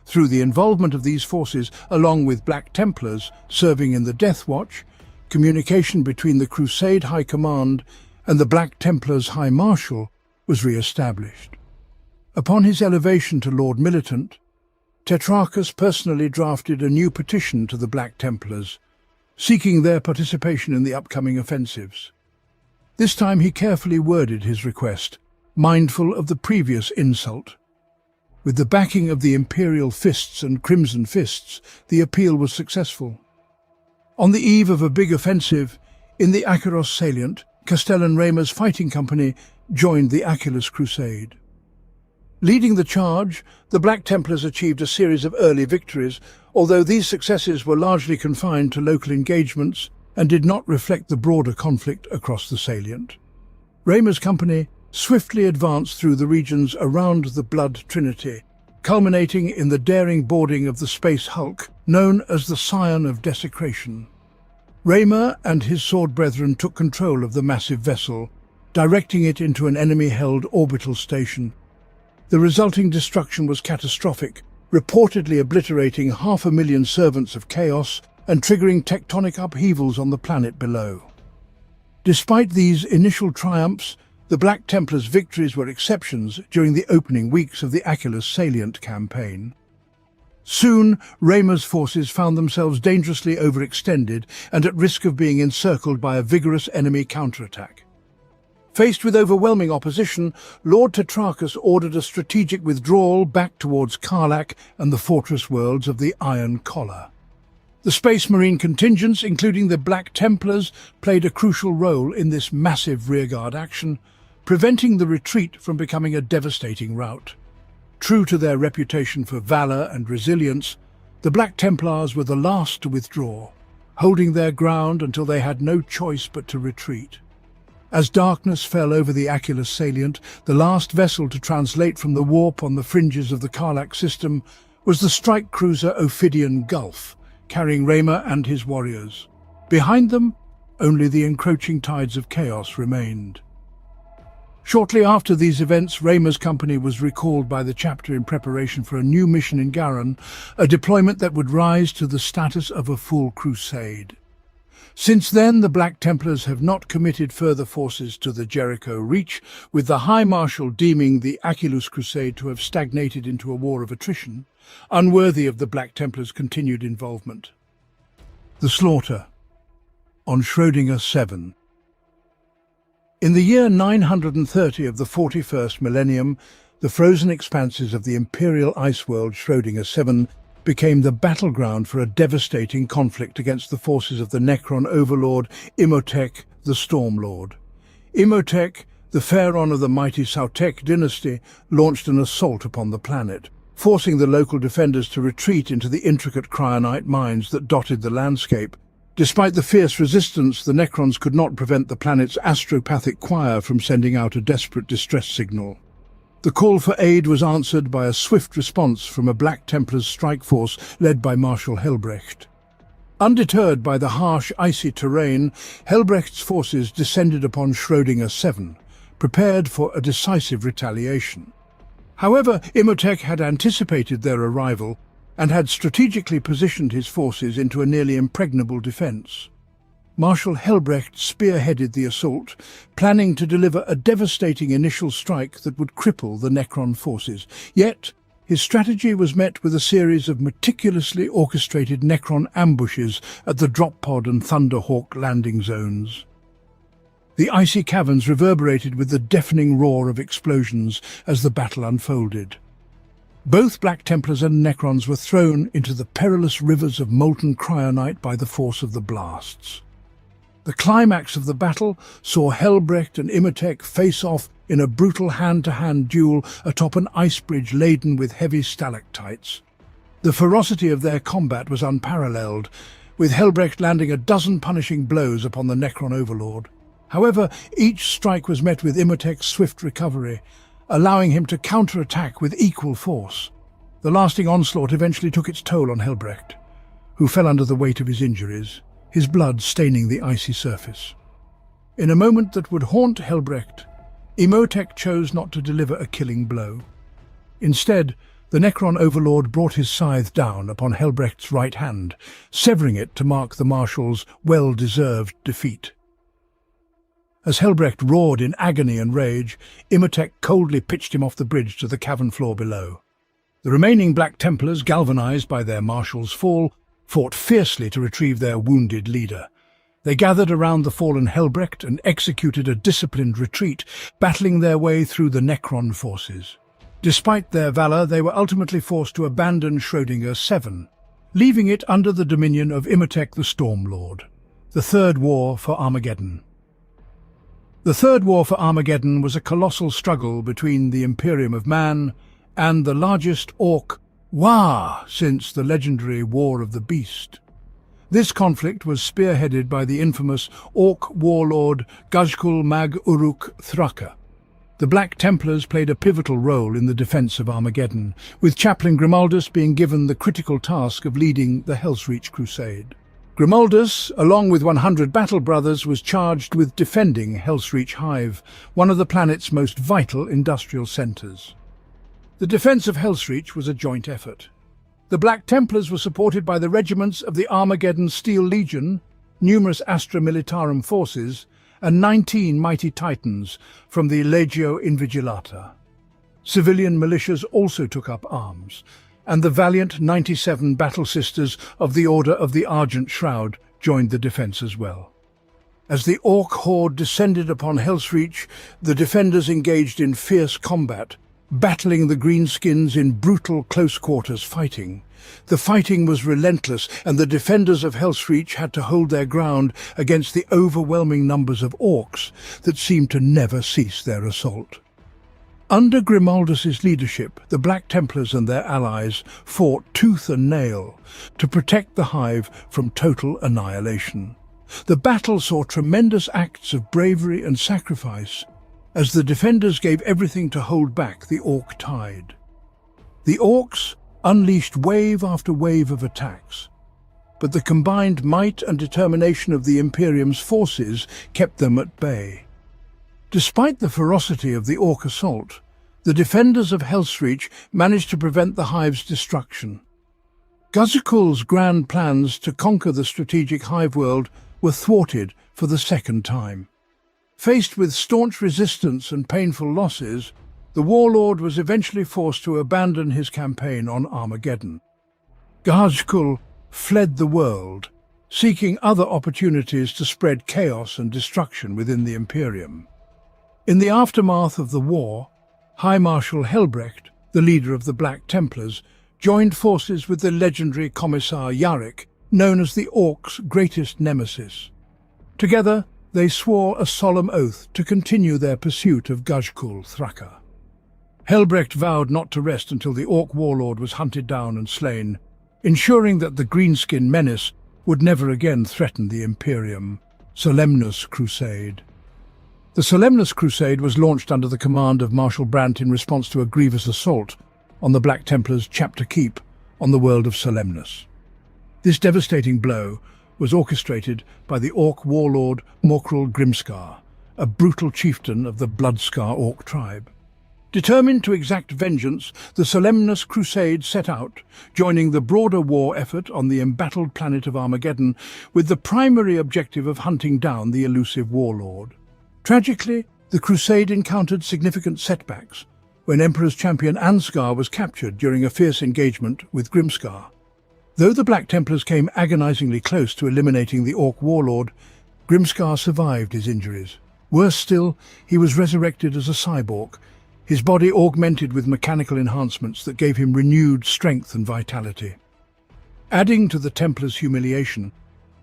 Through the involvement of these forces, along with Black Templars serving in the Death Watch, communication between the Crusade High Command and the Black Templars High Marshal was re-established. Upon his elevation to Lord Militant, Tetrarchus personally drafted a new petition to the Black Templars, seeking their participation in the upcoming offensives. This time he carefully worded his request, mindful of the previous insult. With the backing of the Imperial Fists and Crimson Fists, the appeal was successful. On the eve of a big offensive, in the Acheros salient, Castellan Raymer's fighting company joined the Aculus Crusade. Leading the charge, the Black Templars achieved a series of early victories, although these successes were largely confined to local engagements and did not reflect the broader conflict across the salient. Raymer's company swiftly advanced through the regions around the Blood Trinity, culminating in the daring boarding of the space hulk known as the Scion of Desecration. Raymer and his sword brethren took control of the massive vessel, directing it into an enemy-held orbital station. The resulting destruction was catastrophic, reportedly obliterating 500,000 servants of chaos and triggering tectonic upheavals on the planet below. Despite these initial triumphs, the Black Templars' victories were exceptions during the opening weeks of the Aculus salient campaign. Soon, Raymer's forces found themselves dangerously overextended and at risk of being encircled by a vigorous enemy counterattack. Faced with overwhelming opposition, Lord Tetrarchus ordered a strategic withdrawal back towards Karlach and the fortress worlds of the Iron Collar. The Space Marine contingents, including the Black Templars, played a crucial role in this massive rearguard action, preventing the retreat from becoming a devastating rout. True to their reputation for valor and resilience, the Black Templars were the last to withdraw, holding their ground until they had no choice but to retreat. As darkness fell over the Aculus salient, the last vessel to translate from the warp on the fringes of the Karlach system was the strike cruiser Ophidian Gulf, carrying Raymer and his warriors. Behind them, only the encroaching tides of chaos remained. Shortly after these events, Raymer's company was recalled by the chapter in preparation for a new mission in Garan, a deployment that would rise to the status of a full crusade. Since then, the Black Templars have not committed further forces to the Jericho Reach, with the High Marshal deeming the Aculus Crusade to have stagnated into a war of attrition, unworthy of the Black Templars' continued involvement. The Slaughter on Schrodinger 7. In the year 930 of the 41st millennium, the frozen expanses of the Imperial ice world Schrodinger 7 became the battleground for a devastating conflict against the forces of the Necron overlord Imhotep the Stormlord. Imhotep, the pharaoh of the mighty Sautek dynasty, launched an assault upon the planet, forcing the local defenders to retreat into the intricate cryonite mines that dotted the landscape. Despite the fierce resistance, the Necrons could not prevent the planet's astropathic choir from sending out a desperate distress signal. The call for aid was answered by a swift response from a Black Templars strike force led by Marshal Helbrecht. Undeterred by the harsh, icy terrain, Helbrecht's forces descended upon Schrodinger 7, prepared for a decisive retaliation. However, Imhotep had anticipated their arrival and had strategically positioned his forces into a nearly impregnable defense. Marshal Helbrecht spearheaded the assault, planning to deliver a devastating initial strike that would cripple the Necron forces. Yet, his strategy was met with a series of meticulously orchestrated Necron ambushes at the Drop Pod and Thunderhawk landing zones. The icy caverns reverberated with the deafening roar of explosions as the battle unfolded. Both Black Templars and Necrons were thrown into the perilous rivers of molten cryonite by the force of the blasts. The climax of the battle saw Helbrecht and Imhotep face off in a brutal hand-to-hand duel atop an ice bridge laden with heavy stalactites. The ferocity of their combat was unparalleled, with Helbrecht landing a dozen punishing blows upon the Necron overlord. However, each strike was met with Imhotep's swift recovery, allowing him to counter-attack with equal force. The lasting onslaught eventually took its toll on Helbrecht, who fell under the weight of his injuries, his blood staining the icy surface. In a moment that would haunt Helbrecht, Imhotep chose not to deliver a killing blow. Instead, the Necron overlord brought his scythe down upon Helbrecht's right hand, severing it to mark the Marshal's well-deserved defeat. As Helbrecht roared in agony and rage, Imhotep coldly pitched him off the bridge to the cavern floor below. The remaining Black Templars, galvanized by their Marshal's fall, fought fiercely to retrieve their wounded leader. They gathered around the fallen Helbrecht and executed a disciplined retreat, battling their way through the Necron forces. Despite their valor, they were ultimately forced to abandon Schrodinger 7, leaving it under the dominion of Imhotep the Stormlord. The Third War for Armageddon. The Third War for Armageddon was a colossal struggle between the Imperium of Man and the largest orc since the legendary War of the Beast. This conflict was spearheaded by the infamous Orc warlord Gazkul Mag Uruk Thraka. The Black Templars played a pivotal role in the defense of Armageddon, with Chaplain Grimaldus being given the critical task of leading the Hellsreach Crusade. Grimaldus, along with 100 battle brothers, was charged with defending Hellsreach Hive, one of the planet's most vital industrial centres. The defence of Hellsreach was a joint effort. The Black Templars were supported by the regiments of the Armageddon Steel Legion, numerous Astra Militarum forces, and 19 mighty Titans from the Legio Invigilata. Civilian militias also took up arms, and the valiant 97 Battle Sisters of the Order of the Argent Shroud joined the defence as well. As the Orc horde descended upon Hellsreach, the defenders engaged in fierce combat, battling the greenskins in brutal close-quarters fighting. The fighting was relentless, and the defenders of Hellsreach had to hold their ground against the overwhelming numbers of orcs that seemed to never cease their assault. Under Grimaldus's leadership, the Black Templars and their allies fought tooth and nail to protect the Hive from total annihilation. The battle saw tremendous acts of bravery and sacrifice, as the defenders gave everything to hold back the Orc tide. The Orcs unleashed wave after wave of attacks, but the combined might and determination of the Imperium's forces kept them at bay. Despite the ferocity of the Orc assault, the defenders of Hellsreach managed to prevent the Hive's destruction. Gazakul's grand plans to conquer the strategic Hive world were thwarted for the second time. Faced with staunch resistance and painful losses, the warlord was eventually forced to abandon his campaign on Armageddon. Gazkul fled the world, seeking other opportunities to spread chaos and destruction within the Imperium. In the aftermath of the war, High Marshal Helbrecht, the leader of the Black Templars, joined forces with the legendary Commissar Yarrick, known as the Orcs' greatest nemesis. Together, they swore a solemn oath to continue their pursuit of Gazkul Thraka. Helbrecht vowed not to rest until the Orc warlord was hunted down and slain, ensuring that the greenskin menace would never again threaten the Imperium. Semnus Crusade. The Semnus Crusade was launched under the command of Marshal Brandt in response to a grievous assault on the Black Templars' Chapter Keep on the world of Semnus. This devastating blow was orchestrated by the Orc warlord Morkrul Grimskar, a brutal chieftain of the Bloodscar Orc tribe. Determined to exact vengeance, the Semnus Crusade set out, joining the broader war effort on the embattled planet of Armageddon with the primary objective of hunting down the elusive warlord. Tragically, the Crusade encountered significant setbacks when Emperor's champion Ansgar was captured during a fierce engagement with Grimskar. Though the Black Templars came agonizingly close to eliminating the Orc warlord, Grimskar survived his injuries. Worse still, he was resurrected as a cyborg, his body augmented with mechanical enhancements that gave him renewed strength and vitality. Adding to the Templars' humiliation,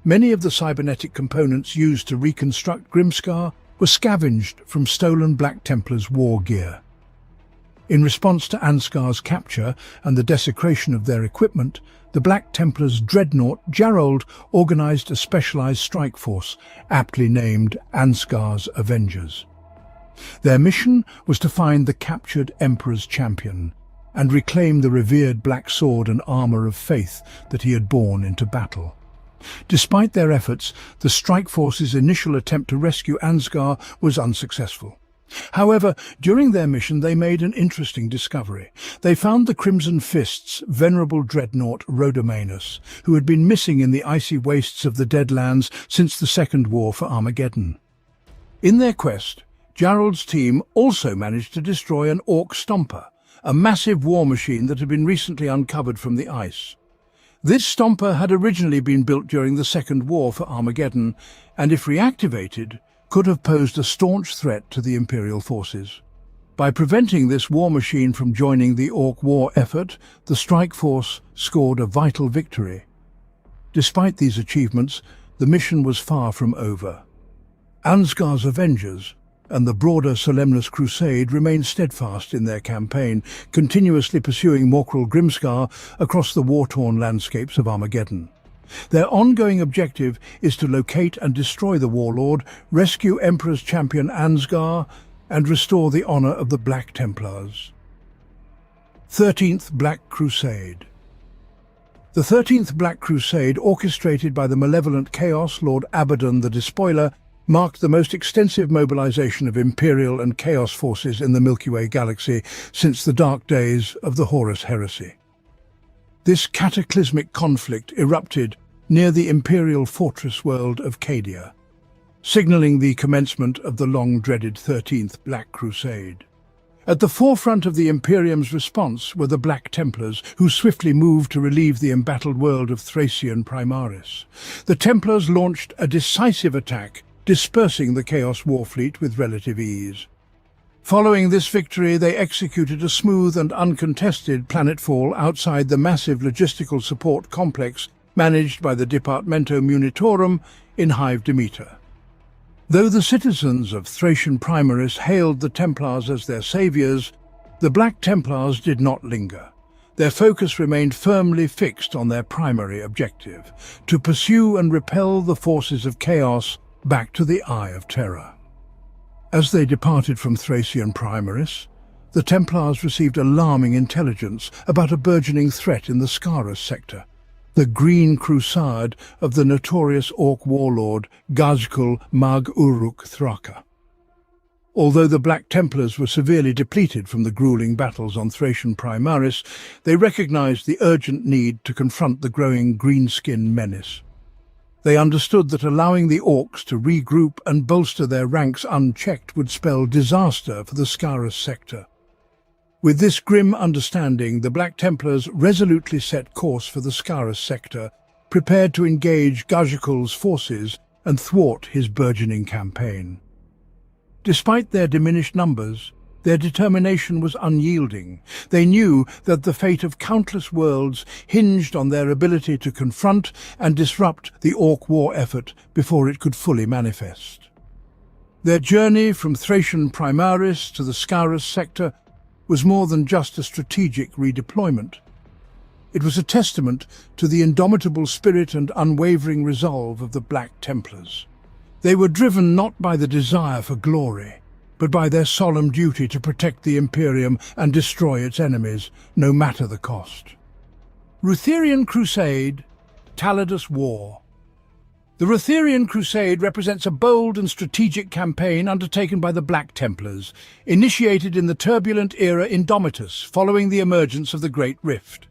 many of the cybernetic components used to reconstruct Grimskar were scavenged from stolen Black Templars' war gear. In response to Ansgar's capture and the desecration of their equipment, the Black Templars' dreadnought Gerald organized a specialized strike force, aptly named Ansgar's Avengers. Their mission was to find the captured Emperor's champion and reclaim the revered black sword and armor of faith that he had borne into battle. Despite their efforts, the strike force's initial attempt to rescue Ansgar was unsuccessful. However, during their mission they made an interesting discovery. They found the Crimson Fist's venerable dreadnought Rhodomanus, who had been missing in the icy wastes of the Deadlands since the Second War for Armageddon. In their quest, Gerald's team also managed to destroy an Orc Stomper, a massive war machine that had been recently uncovered from the ice. This Stomper had originally been built during the Second War for Armageddon, and if reactivated, could have posed a staunch threat to the Imperial forces. By preventing this war machine from joining the Orc war effort, the strike force scored a vital victory. Despite these achievements, the mission was far from over. Ansgar's Avengers, and the broader Semnus Crusade remained steadfast in their campaign, continuously pursuing Morkrul Grimscar across the war-torn landscapes of Armageddon. Their ongoing objective is to locate and destroy the warlord, rescue Emperor's champion Ansgar, and restore the honor of the Black Templars. 13th Black Crusade. The 13th Black Crusade, orchestrated by the malevolent Chaos Lord Abaddon the Despoiler, marked the most extensive mobilization of Imperial and Chaos forces in the Milky Way galaxy since the dark days of the Horus Heresy. This cataclysmic conflict erupted near the Imperial fortress world of Cadia, signaling the commencement of the long-dreaded 13th Black Crusade. At the forefront of the Imperium's response were the Black Templars, who swiftly moved to relieve the embattled world of Thracian Primaris. The Templars launched a decisive attack, dispersing the Chaos Warfleet with relative ease. Following this victory, they executed a smooth and uncontested planetfall outside the massive logistical support complex managed by the Departamento Munitorum in Hive Demeter. Though the citizens of Thracian Primaris hailed the Templars as their saviors, the Black Templars did not linger. Their focus remained firmly fixed on their primary objective: to pursue and repel the forces of chaos back to the Eye of Terror. As they departed from Thracian Primaris, the Templars received alarming intelligence about a burgeoning threat in the Scarus sector, the Green Crusade of the notorious Orc warlord Gazkul Mag Uruk Thraka. Although the Black Templars were severely depleted from the grueling battles on Thracian Primaris, they recognized the urgent need to confront the growing greenskin menace. They understood that allowing the Orcs to regroup and bolster their ranks unchecked would spell disaster for the Scarus sector. With this grim understanding, the Black Templars resolutely set course for the Scarus sector, prepared to engage Gajakul's forces and thwart his burgeoning campaign. Despite their diminished numbers, their determination was unyielding. They knew that the fate of countless worlds hinged on their ability to confront and disrupt the Orc war effort before it could fully manifest. Their journey from Thracian Primaris to the Scarus sector was more than just a strategic redeployment. It was a testament to the indomitable spirit and unwavering resolve of the Black Templars. They were driven not by the desire for glory, but by their solemn duty to protect the Imperium and destroy its enemies, no matter the cost. Ruthenian Crusade, Taladus War. The Ruthenian Crusade represents a bold and strategic campaign undertaken by the Black Templars, initiated in the turbulent era Indomitus following the emergence of the Great Rift.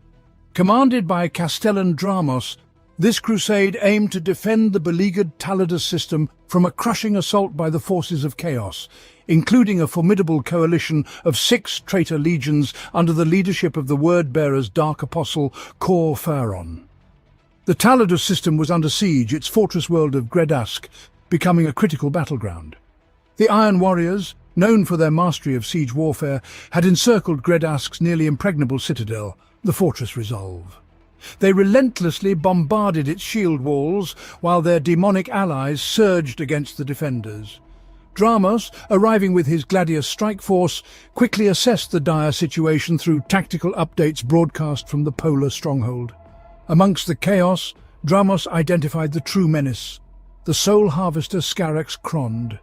Commanded by Castellan Dramos, this crusade aimed to defend the beleaguered Taladus system from a crushing assault by the forces of chaos, including a formidable coalition of 6 traitor legions under the leadership of the word-bearer's dark apostle Cor Pharon. The Taladus system was under siege, its fortress world of Gredask becoming a critical battleground. The Iron Warriors, known for their mastery of siege warfare, had encircled Gredask's nearly impregnable citadel, the Fortress Resolve. They relentlessly bombarded its shield walls, while their demonic allies surged against the defenders. Dramos, arriving with his Gladius strike force, quickly assessed the dire situation through tactical updates broadcast from the polar stronghold. Amongst the chaos, Dramos identified the true menace, the soul harvester Scarax Crond.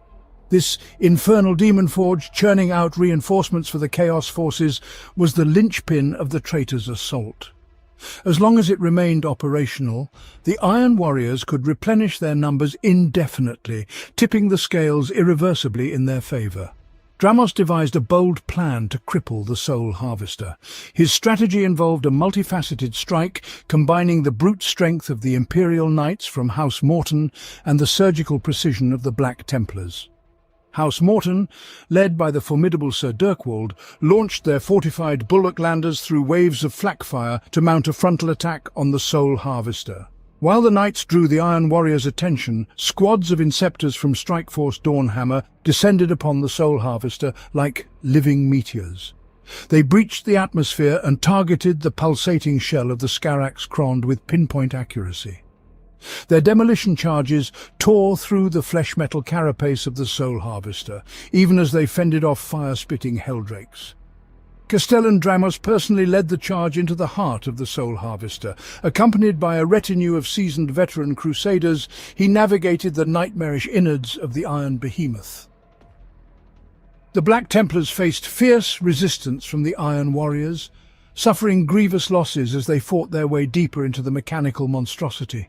This infernal demon forge, churning out reinforcements for the chaos forces, was the linchpin of the traitors' assault. As long as it remained operational, the Iron Warriors could replenish their numbers indefinitely, tipping the scales irreversibly in their favour. Dramos devised a bold plan to cripple the Soul Harvester. His strategy involved a multifaceted strike, combining the brute strength of the Imperial Knights from House Morton and the surgical precision of the Black Templars. House Morton, led by the formidable Sir Dirkwald, launched their fortified Bullocklanders through waves of flak fire to mount a frontal attack on the Soul Harvester. While the Knights drew the Iron Warriors' attention, squads of Inceptors from Strikeforce Dawnhammer descended upon the Soul Harvester like living meteors. They breached the atmosphere and targeted the pulsating shell of the Scarax Crond with pinpoint accuracy. Their demolition charges tore through the flesh-metal carapace of the Soul Harvester, even as they fended off fire-spitting helldrakes. Castellan Dramos personally led the charge into the heart of the Soul Harvester. Accompanied by a retinue of seasoned veteran crusaders, he navigated the nightmarish innards of the Iron Behemoth. The Black Templars faced fierce resistance from the Iron Warriors, suffering grievous losses as they fought their way deeper into the mechanical monstrosity.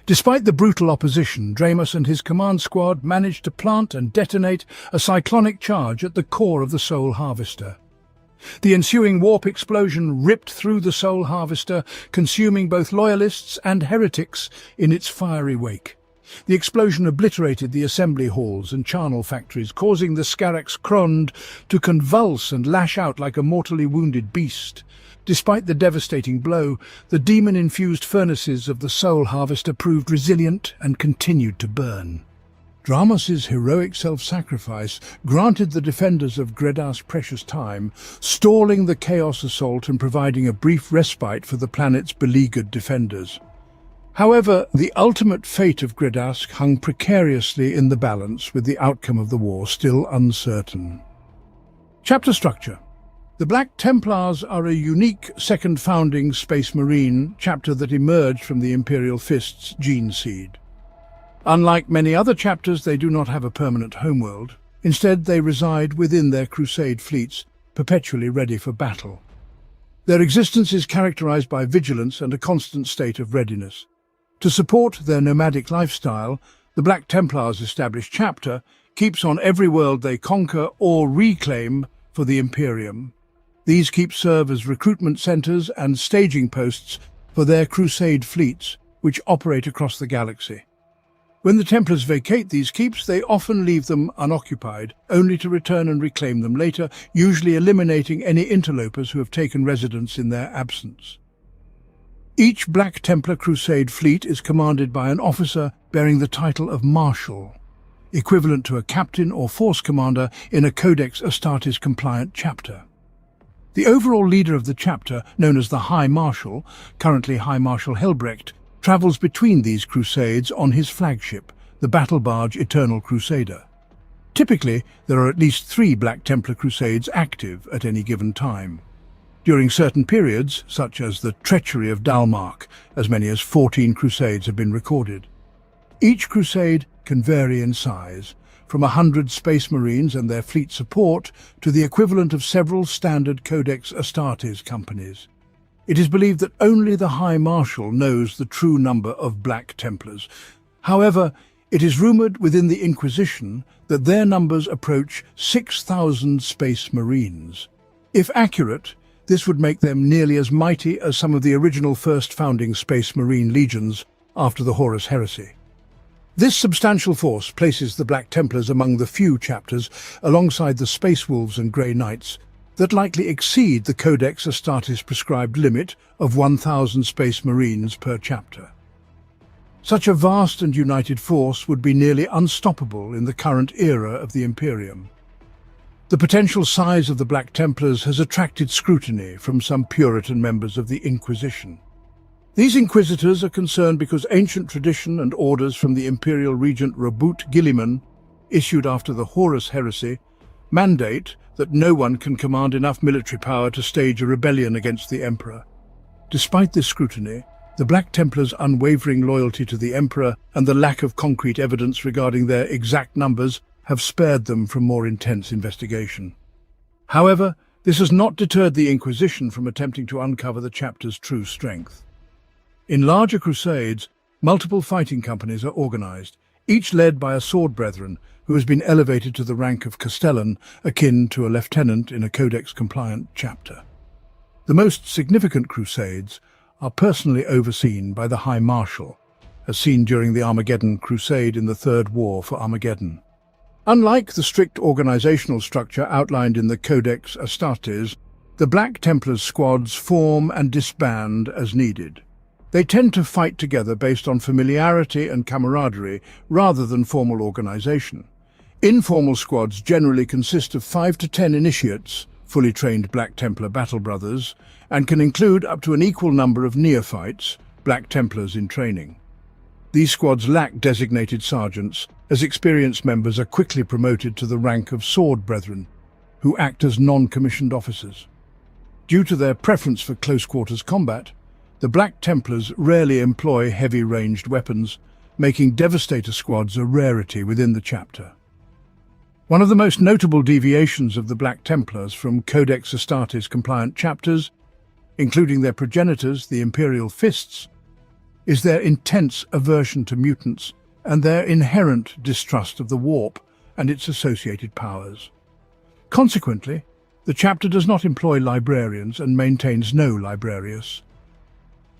Despite the brutal opposition, Dramos and his command squad managed to plant and detonate a cyclonic charge at the core of the Soul Harvester. The ensuing warp explosion ripped through the Soul Harvester, consuming both loyalists and heretics in its fiery wake. The explosion obliterated the assembly halls and charnel factories, causing the Scarax Crond to convulse and lash out like a mortally wounded beast. Despite the devastating blow, the demon-infused furnaces of the Soul Harvester proved resilient and continued to burn. Dramos's heroic self-sacrifice granted the defenders of Gredas precious time, stalling the Chaos Assault and providing a brief respite for the planet's beleaguered defenders. However, the ultimate fate of Gredas hung precariously in the balance, with the outcome of the war still uncertain. Chapter structure. The Black Templars are a unique second founding Space Marine chapter that emerged from the Imperial Fist's gene seed. Unlike many other chapters, they do not have a permanent homeworld. Instead, they reside within their Crusade fleets, perpetually ready for battle. Their existence is characterized by vigilance and a constant state of readiness. To support their nomadic lifestyle, the Black Templars' established chapter keeps on every world they conquer or reclaim for the Imperium. These keeps serve as recruitment centers and staging posts for their Crusade fleets, which operate across the galaxy. When the Templars vacate these keeps, they often leave them unoccupied, only to return and reclaim them later, usually eliminating any interlopers who have taken residence in their absence. Each Black Templar Crusade fleet is commanded by an officer bearing the title of Marshal, equivalent to a captain or force commander in a Codex Astartes-compliant chapter. The overall leader of the chapter, known as the High Marshal, currently High Marshal Helbrecht, travels between these crusades on his flagship, the battle barge Eternal Crusader. Typically, there are at least 3 Black Templar Crusades active at any given time. During certain periods, such as the treachery of Dalmark, as many as 14 crusades have been recorded. Each crusade can vary in size, from 100 Space Marines and their fleet support to the equivalent of several standard Codex Astartes companies. It is believed that only the High Marshal knows the true number of Black Templars. However, it is rumored within the Inquisition that their numbers approach 6,000 Space Marines. If accurate, this would make them nearly as mighty as some of the original first founding Space Marine legions after the Horus Heresy. This substantial force places the Black Templars among the few chapters, alongside the Space Wolves and Grey Knights, that likely exceed the Codex Astartes prescribed limit of 1,000 Space Marines per chapter. Such a vast and united force would be nearly unstoppable in the current era of the Imperium. The potential size of the Black Templars has attracted scrutiny from some Puritan members of the Inquisition. These inquisitors are concerned because ancient tradition and orders from the Imperial Regent Robut Guilliman, issued after the Horus Heresy, mandate that no one can command enough military power to stage a rebellion against the Emperor. Despite this scrutiny, the Black Templars' unwavering loyalty to the Emperor and the lack of concrete evidence regarding their exact numbers have spared them from more intense investigation. However, this has not deterred the Inquisition from attempting to uncover the chapter's true strength. In larger crusades, multiple fighting companies are organized, each led by a sword brethren who has been elevated to the rank of Castellan, akin to a lieutenant in a Codex-compliant chapter. The most significant crusades are personally overseen by the High Marshal, as seen during the Armageddon Crusade in the Third War for Armageddon. Unlike the strict organizational structure outlined in the Codex Astartes, the Black Templars squads form and disband as needed. They tend to fight together based on familiarity and camaraderie rather than formal organization. Informal squads generally consist of 5 to 10 initiates, fully trained Black Templar battle brothers, and can include up to an equal number of neophytes, Black Templars in training. These squads lack designated sergeants, as experienced members are quickly promoted to the rank of sword brethren, who act as non-commissioned officers. Due to their preference for close-quarters combat, the Black Templars rarely employ heavy-ranged weapons, making Devastator squads a rarity within the chapter. One of the most notable deviations of the Black Templars from Codex Astartes compliant chapters, including their progenitors, the Imperial Fists, is their intense aversion to mutants and their inherent distrust of the warp and its associated powers. Consequently, the chapter does not employ librarians and maintains no librarius.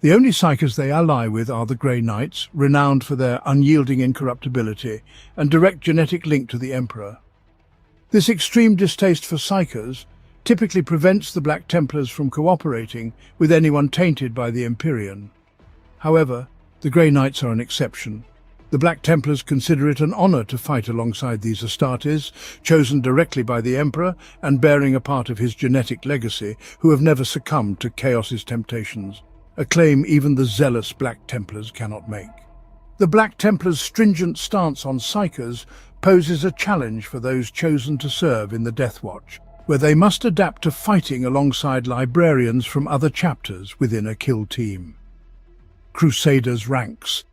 The only psykers they ally with are the Grey Knights, renowned for their unyielding incorruptibility and direct genetic link to the Emperor. This extreme distaste for psykers typically prevents the Black Templars from cooperating with anyone tainted by the Imperium. However, the Grey Knights are an exception. The Black Templars consider it an honor to fight alongside these Astartes, chosen directly by the Emperor and bearing a part of his genetic legacy, who have never succumbed to Chaos's temptations, a claim even the zealous Black Templars cannot make. The Black Templars' stringent stance on psykers poses a challenge for those chosen to serve in the Death Watch, where they must adapt to fighting alongside librarians from other chapters within a kill team. Crusaders' ranks.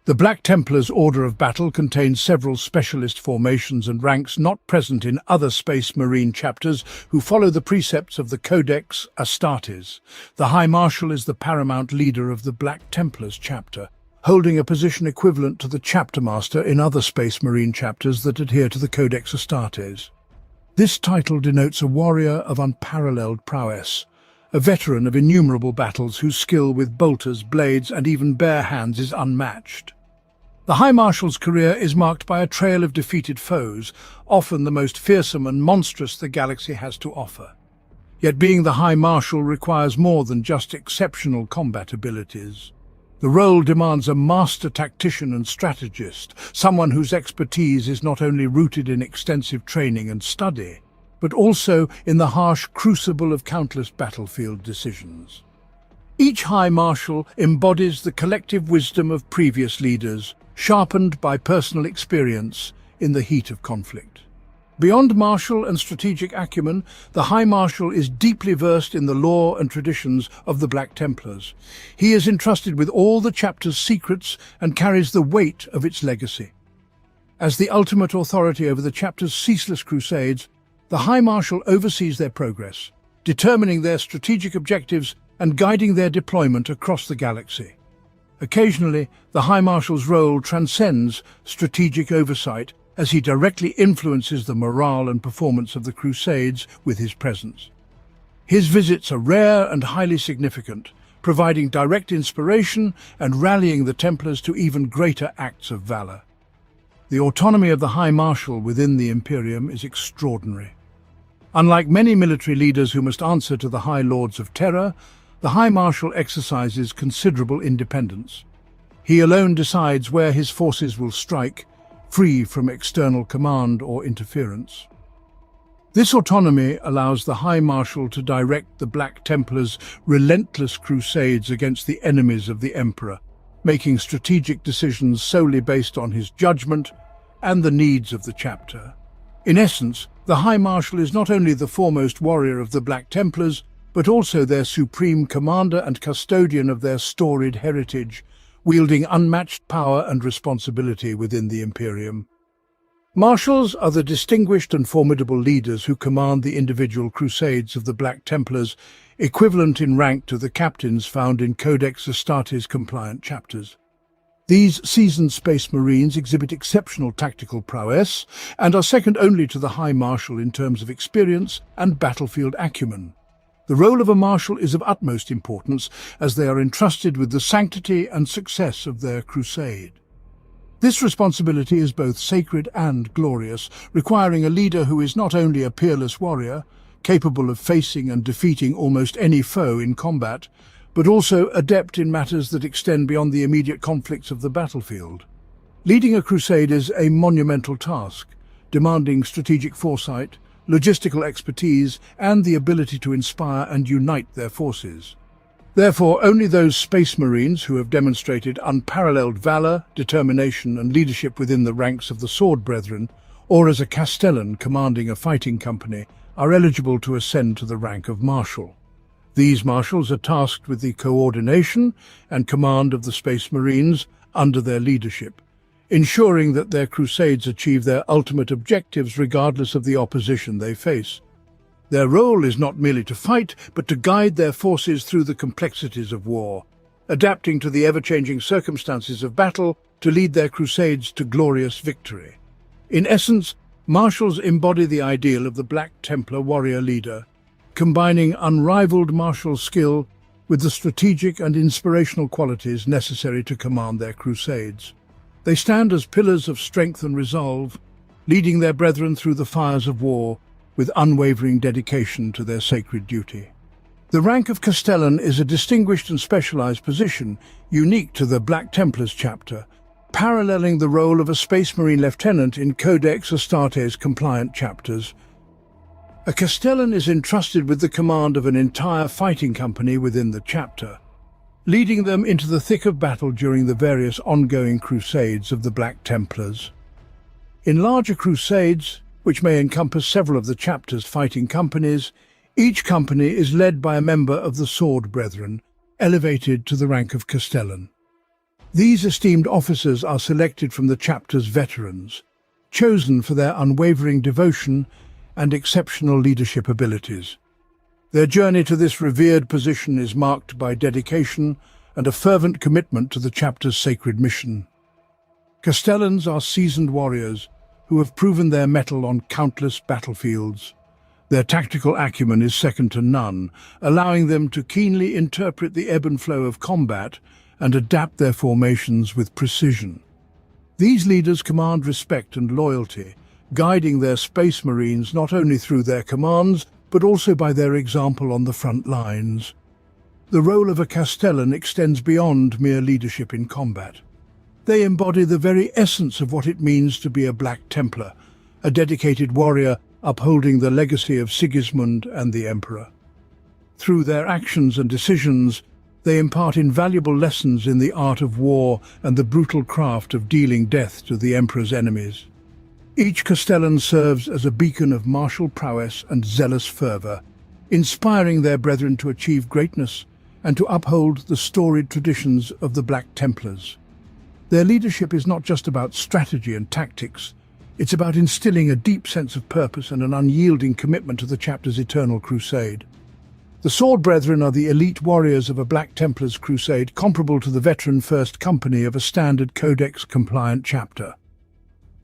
The Black Templars' order of battle contains several specialist formations and ranks not present in other Space Marine chapters who follow the precepts of the Codex Astartes. The High Marshal is the paramount leader of the Black Templars chapter, holding a position equivalent to the chapter master in other Space Marine chapters that adhere to the Codex Astartes. This title denotes a warrior of unparalleled prowess, a veteran of innumerable battles whose skill with bolters, blades, and even bare hands is unmatched. The High Marshal's career is marked by a trail of defeated foes, often the most fearsome and monstrous the galaxy has to offer. Yet being the High Marshal requires more than just exceptional combat abilities. The role demands a master tactician and strategist, someone whose expertise is not only rooted in extensive training and study, but also in the harsh crucible of countless battlefield decisions. Each High Marshal embodies the collective wisdom of previous leaders, sharpened by personal experience in the heat of conflict. Beyond martial and strategic acumen, the High Marshal is deeply versed in the lore and traditions of the Black Templars. He is entrusted with all the chapter's secrets and carries the weight of its legacy. As the ultimate authority over the chapter's ceaseless crusades, the High Marshal oversees their progress, determining their strategic objectives and guiding their deployment across the galaxy. Occasionally, the High Marshal's role transcends strategic oversight as he directly influences the morale and performance of the Crusades with his presence. His visits are rare and highly significant, providing direct inspiration and rallying the Templars to even greater acts of valor. The autonomy of the High Marshal within the Imperium is extraordinary. Unlike many military leaders who must answer to the High Lords of Terror, the High Marshal exercises considerable independence. He alone decides where his forces will strike, free from external command or interference. This autonomy allows the High Marshal to direct the Black Templars' relentless crusades against the enemies of the Emperor, making strategic decisions solely based on his judgment and the needs of the chapter. In essence, the High Marshal is not only the foremost warrior of the Black Templars, but also their supreme commander and custodian of their storied heritage, wielding unmatched power and responsibility within the Imperium. Marshals are the distinguished and formidable leaders who command the individual crusades of the Black Templars, equivalent in rank to the captains found in Codex Astartes compliant chapters. These seasoned Space Marines exhibit exceptional tactical prowess and are second only to the High Marshal in terms of experience and battlefield acumen. The role of a marshal is of utmost importance as they are entrusted with the sanctity and success of their crusade. This responsibility is both sacred and glorious, requiring a leader who is not only a peerless warrior, capable of facing and defeating almost any foe in combat, but also adept in matters that extend beyond the immediate conflicts of the battlefield. Leading a crusade is a monumental task, demanding strategic foresight, logistical expertise, and the ability to inspire and unite their forces. Therefore, only those Space Marines who have demonstrated unparalleled valor, determination and leadership within the ranks of the Sword Brethren, or as a Castellan commanding a fighting company, are eligible to ascend to the rank of Marshal. These Marshals are tasked with the coordination and command of the Space Marines under their leadership, ensuring that their crusades achieve their ultimate objectives regardless of the opposition they face. Their role is not merely to fight, but to guide their forces through the complexities of war, adapting to the ever-changing circumstances of battle to lead their crusades to glorious victory. In essence, Marshals embody the ideal of the Black Templar warrior leader, combining unrivaled martial skill with the strategic and inspirational qualities necessary to command their crusades. They stand as pillars of strength and resolve, leading their brethren through the fires of war with unwavering dedication to their sacred duty. The rank of Castellan is a distinguished and specialized position, unique to the Black Templars chapter, paralleling the role of a Space Marine lieutenant in Codex Astartes compliant chapters. A Castellan is entrusted with the command of an entire fighting company within the chapter, leading them into the thick of battle during the various ongoing crusades of the Black Templars. In larger crusades, which may encompass several of the chapter's fighting companies, each company is led by a member of the Sword Brethren, elevated to the rank of Castellan. These esteemed officers are selected from the chapter's veterans, chosen for their unwavering devotion and exceptional leadership abilities. Their journey to this revered position is marked by dedication and a fervent commitment to the chapter's sacred mission. Castellans are seasoned warriors who have proven their mettle on countless battlefields. Their tactical acumen is second to none, allowing them to keenly interpret the ebb and flow of combat and adapt their formations with precision. These leaders command respect and loyalty, guiding their Space Marines not only through their commands, but also by their example on the front lines. The role of a Castellan extends beyond mere leadership in combat. They embody the very essence of what it means to be a Black Templar, a dedicated warrior upholding the legacy of Sigismund and the Emperor. Through their actions and decisions, they impart invaluable lessons in the art of war and the brutal craft of dealing death to the Emperor's enemies. Each Castellan serves as a beacon of martial prowess and zealous fervor, inspiring their brethren to achieve greatness and to uphold the storied traditions of the Black Templars. Their leadership is not just about strategy and tactics, it's about instilling a deep sense of purpose and an unyielding commitment to the chapter's eternal crusade. The Sword Brethren are the elite warriors of a Black Templars crusade comparable to the veteran First Company of a standard Codex-compliant chapter.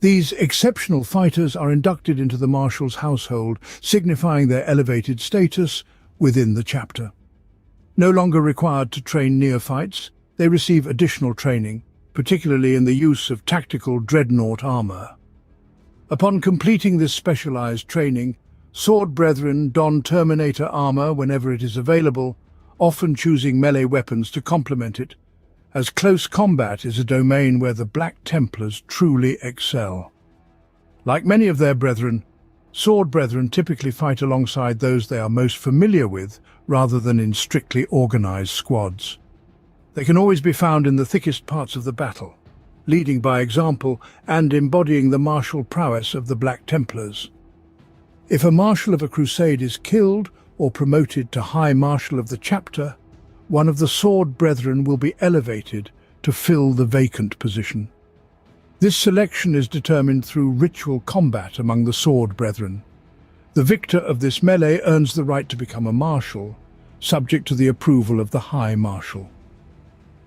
These exceptional fighters are inducted into the Marshal's household, signifying their elevated status within the chapter. No longer required to train neophytes, they receive additional training, particularly in the use of tactical dreadnought armor. Upon completing this specialized training, Sword Brethren don Terminator armor whenever it is available, often choosing melee weapons to complement it, as close combat is a domain where the Black Templars truly excel. Like many of their brethren, Sword Brethren typically fight alongside those they are most familiar with, rather than in strictly organized squads. They can always be found in the thickest parts of the battle, leading by example and embodying the martial prowess of the Black Templars. If a Marshal of a crusade is killed or promoted to High Marshal of the chapter, one of the Sword Brethren will be elevated to fill the vacant position. This selection is determined through ritual combat among the Sword Brethren. The victor of this melee earns the right to become a Marshal, subject to the approval of the High Marshal.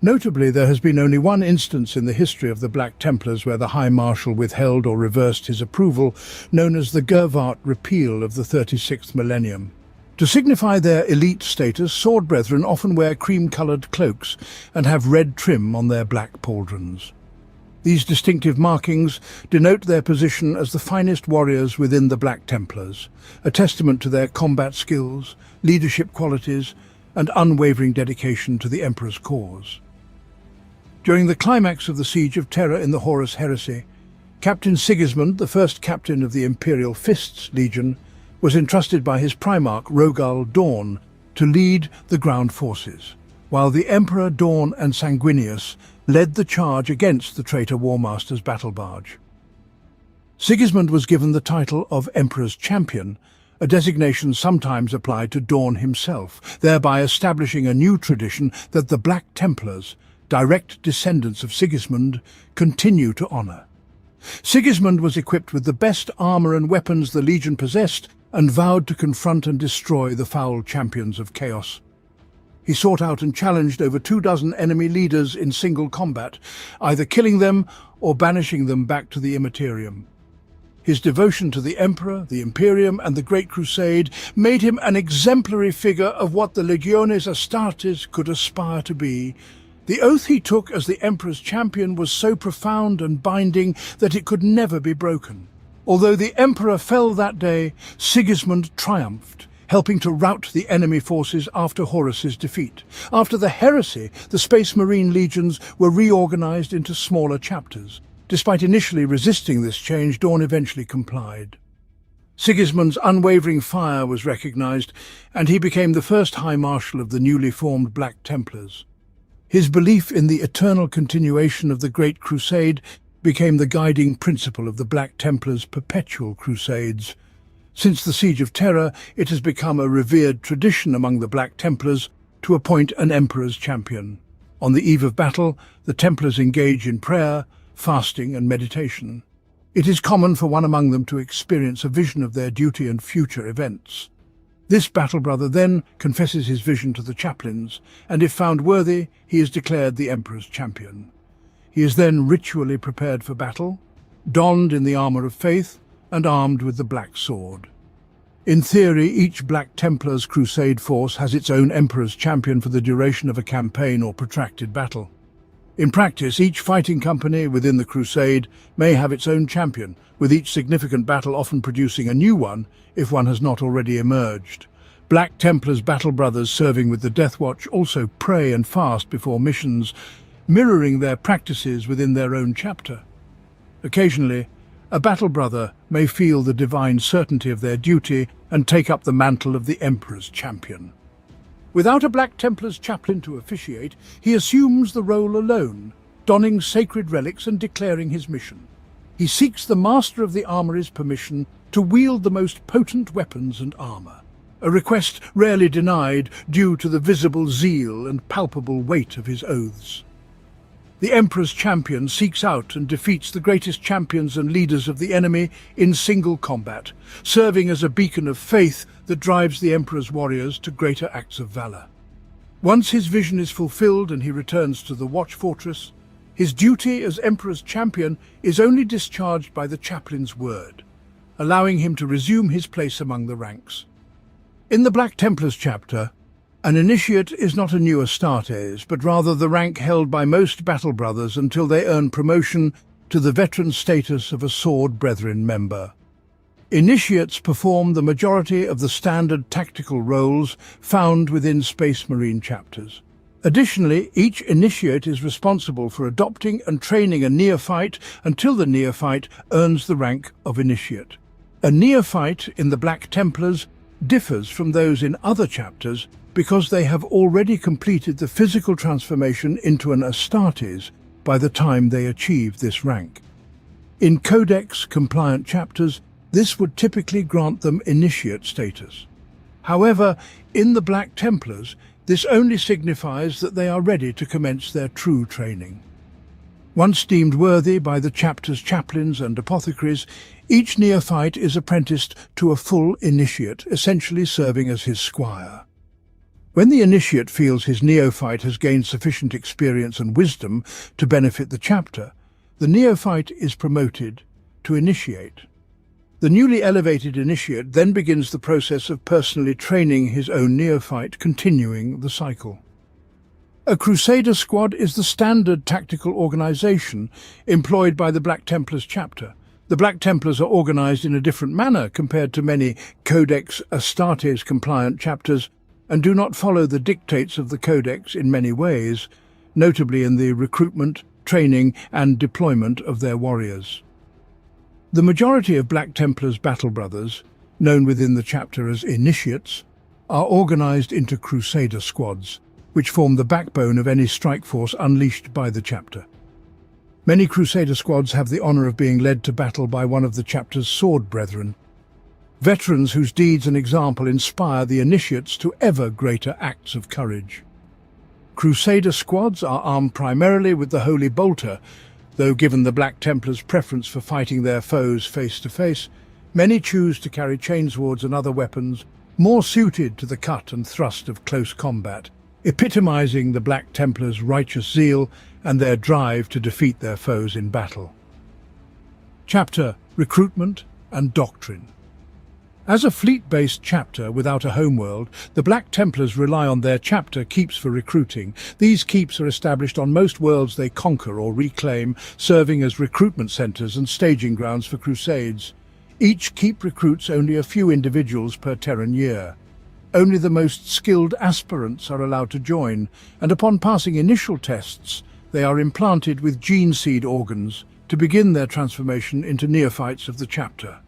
Notably, there has been only one instance in the history of the Black Templars where the High Marshal withheld or reversed his approval, known as the Gervart Repeal of the 36th millennium. To signify their elite status, Sword Brethren often wear cream-coloured cloaks and have red trim on their black pauldrons. These distinctive markings denote their position as the finest warriors within the Black Templars, a testament to their combat skills, leadership qualities, and unwavering dedication to the Emperor's cause. During the climax of the Siege of Terra in the Horus Heresy, Captain Sigismund, the first captain of the Imperial Fists Legion, was entrusted by his Primarch Rogal Dorn to lead the ground forces. while the Emperor Dawn and Sanguinius led the charge against the traitor Warmaster's battle barge. Sigismund was given the title of Emperor's Champion, a designation sometimes applied to Dawn himself, thereby establishing a new tradition that the Black Templars, direct descendants of Sigismund, continue to honour. Sigismund was equipped with the best armour and weapons the Legion possessed and vowed to confront and destroy the foul champions of chaos. He sought out and challenged over 24 enemy leaders in single combat, either killing them or banishing them back to the Imperium. His devotion to the Emperor, the Imperium and the Great Crusade made him an exemplary figure of what the Legiones Astartes could aspire to be. The oath he took as the Emperor's champion was so profound and binding that it could never be broken. Although the Emperor fell that day, Sigismund triumphed, helping to rout the enemy forces after Horus's defeat. After the heresy, the Space Marine legions were reorganized into smaller chapters. Despite initially resisting this change, Dawn eventually complied. Sigismund's unwavering fire was recognized, and he became the first High Marshal of the newly formed Black Templars. His belief in the eternal continuation of the Great Crusade became the guiding principle of the Black Templars' perpetual crusades. Since the Siege of Terror, it has become a revered tradition among the Black Templars to appoint an Emperor's champion. On the eve of battle, the Templars engage in prayer, fasting and meditation. It is common for one among them to experience a vision of their duty and future events. This battle brother then confesses his vision to the chaplains, and if found worthy, he is declared the Emperor's champion. He is then ritually prepared for battle, donned in the armour of faith, and armed with the black sword. In theory, each Black Templars crusade force has its own Emperor's champion for the duration of a campaign or protracted battle. In practice, each fighting company within the crusade may have its own champion, with each significant battle often producing a new one if one has not already emerged. Black Templars battle brothers serving with the Death Watch also pray and fast before missions, mirroring their practices within their own chapter. Occasionally, a battle brother may feel the divine certainty of their duty and take up the mantle of the Emperor's champion. Without a Black Templar's chaplain to officiate, he assumes the role alone, donning sacred relics and declaring his mission. He seeks the Master of the Armory's permission to wield the most potent weapons and armour, a request rarely denied due to the visible zeal and palpable weight of his oaths. The Emperor's champion seeks out and defeats the greatest champions and leaders of the enemy in single combat, serving as a beacon of faith that drives the Emperor's warriors to greater acts of valour. Once his vision is fulfilled and he returns to the Watch Fortress, his duty as Emperor's champion is only discharged by the chaplain's word, allowing him to resume his place among the ranks. In the Black Templars chapter, an initiate is not a new Astartes, but rather the rank held by most battle brothers until they earn promotion to the veteran status of a Sword Brethren member. Initiates perform the majority of the standard tactical roles found within Space Marine chapters. Additionally, each initiate is responsible for adopting and training a neophyte until the neophyte earns the rank of initiate. A neophyte in the Black Templars differs from those in other chapters because they have already completed the physical transformation into an Astartes by the time they achieve this rank. In Codex-compliant chapters, this would typically grant them initiate status. However, in the Black Templars, this only signifies that they are ready to commence their true training. Once deemed worthy by the chapter's chaplains and apothecaries, each neophyte is apprenticed to a full initiate, essentially serving as his squire. When the initiate feels his neophyte has gained sufficient experience and wisdom to benefit the chapter, the neophyte is promoted to initiate. The newly elevated initiate then begins the process of personally training his own neophyte, continuing the cycle. A Crusader squad is the standard tactical organization employed by the Black Templars chapter. The Black Templars are organized in a different manner compared to many Codex Astartes-compliant chapters and do not follow the dictates of the Codex in many ways, notably in the recruitment, training and deployment of their warriors. The majority of Black Templars battle brothers, known within the chapter as initiates, are organized into Crusader squads. which form the backbone of any strike force unleashed by the chapter. Many Crusader squads have the honor of being led to battle by one of the chapter's sword brethren, veterans whose deeds and example inspire the initiates to ever greater acts of courage. Crusader squads are armed primarily with the Holy Bolter, though given the Black Templars' preference for fighting their foes face to face, many choose to carry chainswords and other weapons more suited to the cut and thrust of close combat, epitomizing the Black Templars' righteous zeal and their drive to defeat their foes in battle. Chapter Recruitment and Doctrine. As a fleet-based chapter without a homeworld, the Black Templars rely on their chapter keeps for recruiting. These keeps are established on most worlds they conquer or reclaim, serving as recruitment centers and staging grounds for crusades. Each keep recruits only a few individuals per Terran year. Only the most skilled aspirants are allowed to join, and upon passing initial tests, they are implanted with gene seed organs to begin their transformation into neophytes of the chapter.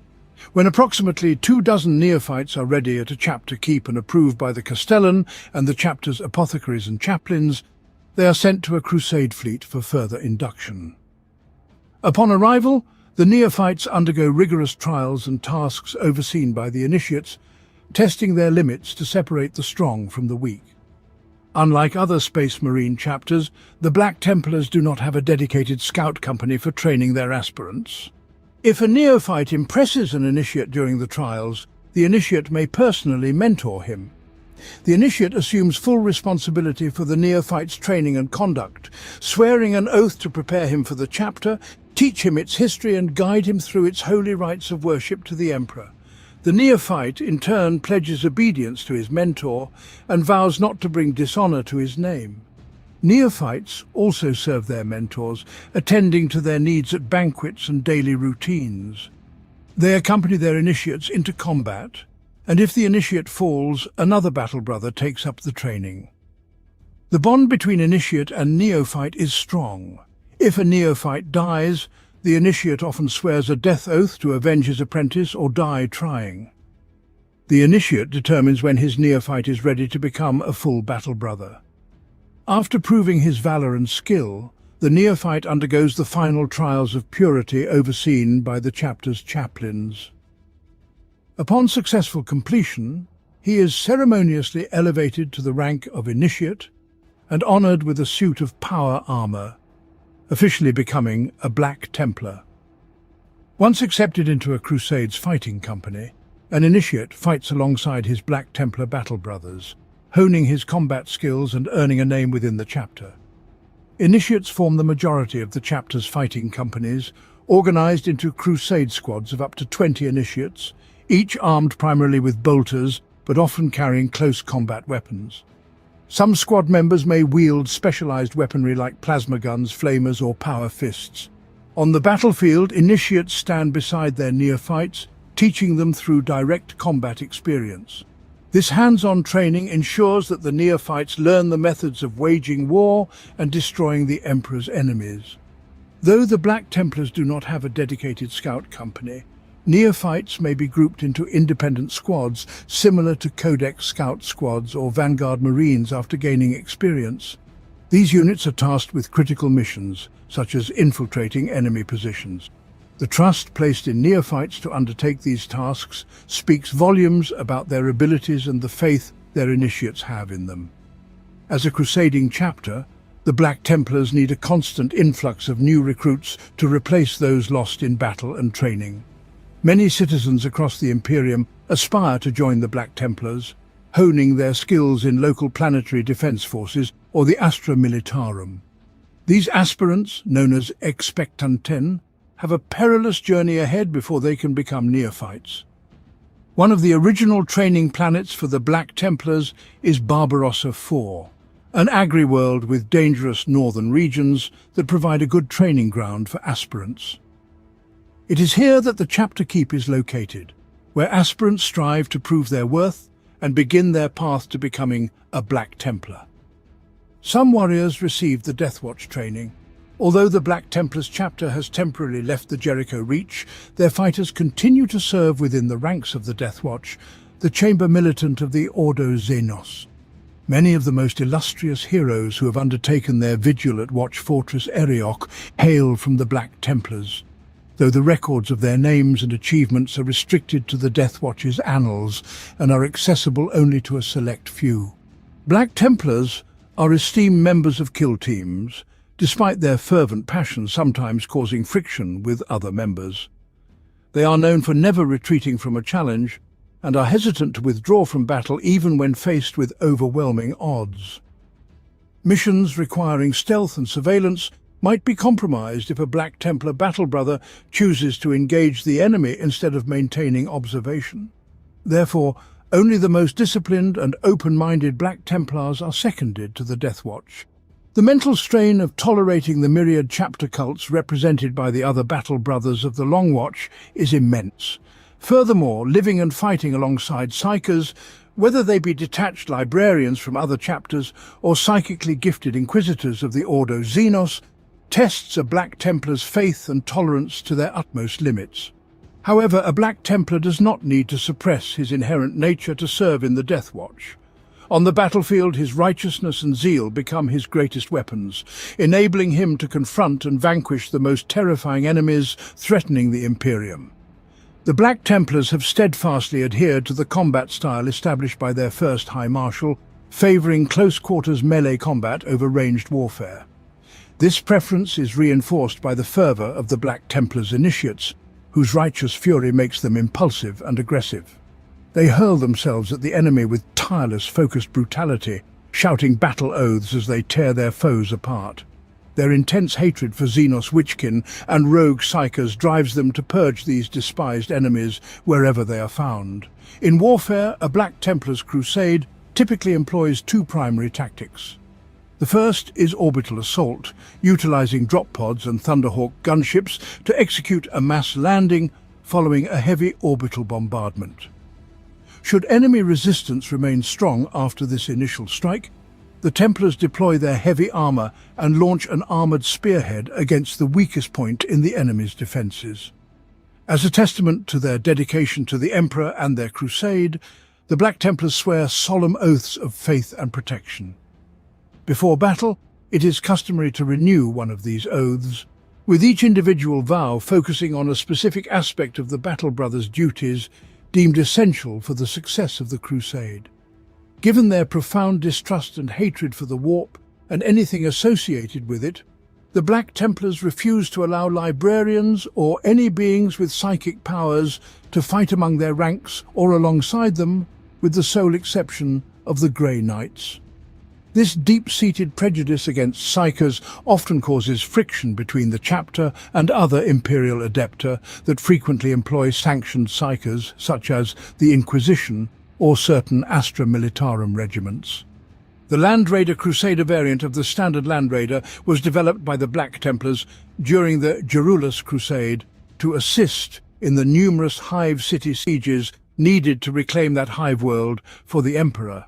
When approximately 24 neophytes are ready at a chapter keep and approved by the Castellan and the chapter's apothecaries and chaplains, they are sent to a crusade fleet for further induction. Upon arrival, the neophytes undergo rigorous trials and tasks overseen by the initiates, testing their limits to separate the strong from the weak. Unlike other Space Marine chapters, the Black Templars do not have a dedicated scout company for training their aspirants. If a neophyte impresses an initiate during the trials, the initiate may personally mentor him. The initiate assumes full responsibility for the neophyte's training and conduct, swearing an oath to prepare him for the chapter, teach him its history and guide him through its holy rites of worship to the Emperor. The neophyte, in turn, pledges obedience to his mentor and vows not to bring dishonor to his name. Neophytes also serve their mentors, attending to their needs at banquets and daily routines. They accompany their initiates into combat, and if the initiate falls, another battle brother takes up the training. The bond between initiate and neophyte is strong. If a neophyte dies, the initiate often swears a death oath to avenge his apprentice or die trying. The initiate determines when his neophyte is ready to become a full battle brother. After proving his valor and skill, the neophyte undergoes the final trials of purity overseen by the chapter's chaplains. Upon successful completion, he is ceremoniously elevated to the rank of initiate and honored with a suit of power armor, officially becoming a Black Templar. Once accepted into a Crusade's fighting company, an initiate fights alongside his Black Templar battle brothers, honing his combat skills and earning a name within the chapter. Initiates form the majority of the chapter's fighting companies, organized into crusade squads of up to 20 initiates, each armed primarily with bolters, but often carrying close combat weapons. Some squad members may wield specialized weaponry like plasma guns, flamers, or power fists. On the battlefield, initiates stand beside their neophytes, teaching them through direct combat experience. This hands-on training ensures that the neophytes learn the methods of waging war and destroying the Emperor's enemies. Though the Black Templars do not have a dedicated scout company, neophytes may be grouped into independent squads similar to Codex Scout squads or Vanguard Marines after gaining experience. These units are tasked with critical missions, such as infiltrating enemy positions. The trust placed in neophytes to undertake these tasks speaks volumes about their abilities and the faith their initiates have in them. As a crusading chapter, the Black Templars need a constant influx of new recruits to replace those lost in battle and training. Many citizens across the Imperium aspire to join the Black Templars, honing their skills in local planetary defense forces or the Astra Militarum. These aspirants, known as expectanten, have a perilous journey ahead before they can become neophytes. One of the original training planets for the Black Templars is Barbarossa IV, an agri-world with dangerous northern regions that provide a good training ground for aspirants. It is here that the chapter keep is located, where aspirants strive to prove their worth and begin their path to becoming a Black Templar. Some warriors received the Deathwatch training. Although the Black Templars chapter has temporarily left the Jericho Reach, their fighters continue to serve within the ranks of the Deathwatch, the chamber militant of the Ordo Xenos. Many of the most illustrious heroes who have undertaken their vigil at Watch Fortress Erioch hail from the Black Templars, though the records of their names and achievements are restricted to the Death Watch's annals and are accessible only to a select few. Black Templars are esteemed members of kill teams, despite their fervent passion sometimes causing friction with other members. They are known for never retreating from a challenge and are hesitant to withdraw from battle even when faced with overwhelming odds. Missions requiring stealth and surveillance might be compromised if a Black Templar battle brother chooses to engage the enemy instead of maintaining observation. Therefore, only the most disciplined and open-minded Black Templars are seconded to the Death Watch. The mental strain of tolerating the myriad chapter cults represented by the other battle brothers of the Long Watch is immense. Furthermore, living and fighting alongside psychers, whether they be detached librarians from other chapters or psychically gifted inquisitors of the Ordo Xenos, tests a Black Templar's faith and tolerance to their utmost limits. However, a Black Templar does not need to suppress his inherent nature to serve in the Death Watch. On the battlefield, his righteousness and zeal become his greatest weapons, enabling him to confront and vanquish the most terrifying enemies threatening the Imperium. The Black Templars have steadfastly adhered to the combat style established by their first High Marshal, favouring close-quarters melee combat over ranged warfare. This preference is reinforced by the fervour of the Black Templars' initiates, whose righteous fury makes them impulsive and aggressive. They hurl themselves at the enemy with tireless, focused brutality, shouting battle oaths as they tear their foes apart. Their intense hatred for Xenos Witchkin and rogue psychers drives them to purge these despised enemies wherever they are found. In warfare, a Black Templars crusade typically employs two primary tactics. The first is orbital assault, utilizing drop pods and Thunderhawk gunships to execute a mass landing following a heavy orbital bombardment. Should enemy resistance remain strong after this initial strike, the Templars deploy their heavy armor and launch an armored spearhead against the weakest point in the enemy's defenses. As a testament to their dedication to the Emperor and their crusade, the Black Templars swear solemn oaths of faith and protection. Before battle, it is customary to renew one of these oaths, with each individual vow focusing on a specific aspect of the Battle Brothers' duties deemed essential for the success of the crusade. Given their profound distrust and hatred for the warp and anything associated with it, the Black Templars refuse to allow librarians or any beings with psychic powers to fight among their ranks or alongside them, with the sole exception of the Grey Knights. This deep-seated prejudice against psychers often causes friction between the chapter and other Imperial adepta that frequently employ sanctioned psychers, such as the Inquisition or certain Astra Militarum regiments. The Land Raider Crusader variant of the standard Land Raider was developed by the Black Templars during the Gerilus Crusade to assist in the numerous Hive City sieges needed to reclaim that Hive world for the Emperor.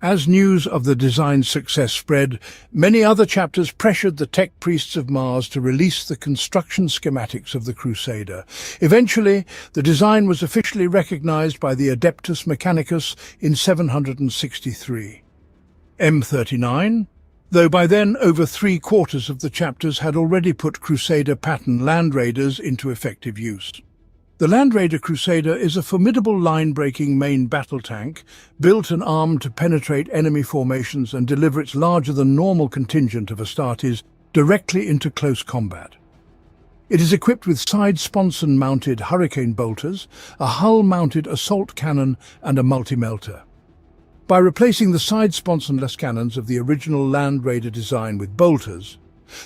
As news of the design's success spread, many other chapters pressured the tech priests of Mars to release the construction schematics of the Crusader. Eventually, the design was officially recognized by the Adeptus Mechanicus in 763. M39, though by then over 3/4 of the chapters had already put Crusader pattern Land Raiders into effective use. The Land Raider Crusader is a formidable line-breaking main battle tank, built and armed to penetrate enemy formations and deliver its larger-than-normal contingent of Astartes directly into close combat. It is equipped with side-sponson-mounted hurricane bolters, a hull-mounted assault cannon and a multi-melter. By replacing the side-sponson-less cannons of the original Land Raider design with bolters,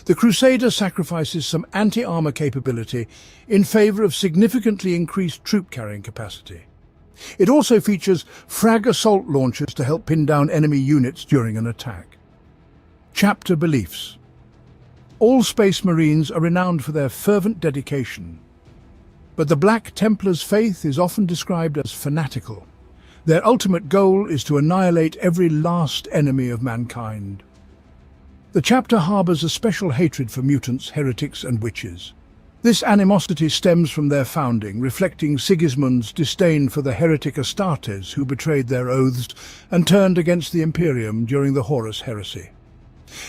the Crusader sacrifices some anti-armor capability in favor of significantly increased troop-carrying capacity. It also features frag assault launchers to help pin down enemy units during an attack. Chapter Beliefs. All Space Marines are renowned for their fervent dedication, but the Black Templars' faith is often described as fanatical. Their ultimate goal is to annihilate every last enemy of mankind. The chapter harbours a special hatred for mutants, heretics and witches. This animosity stems from their founding, reflecting Sigismund's disdain for the heretic Astartes who betrayed their oaths and turned against the Imperium during the Horus heresy.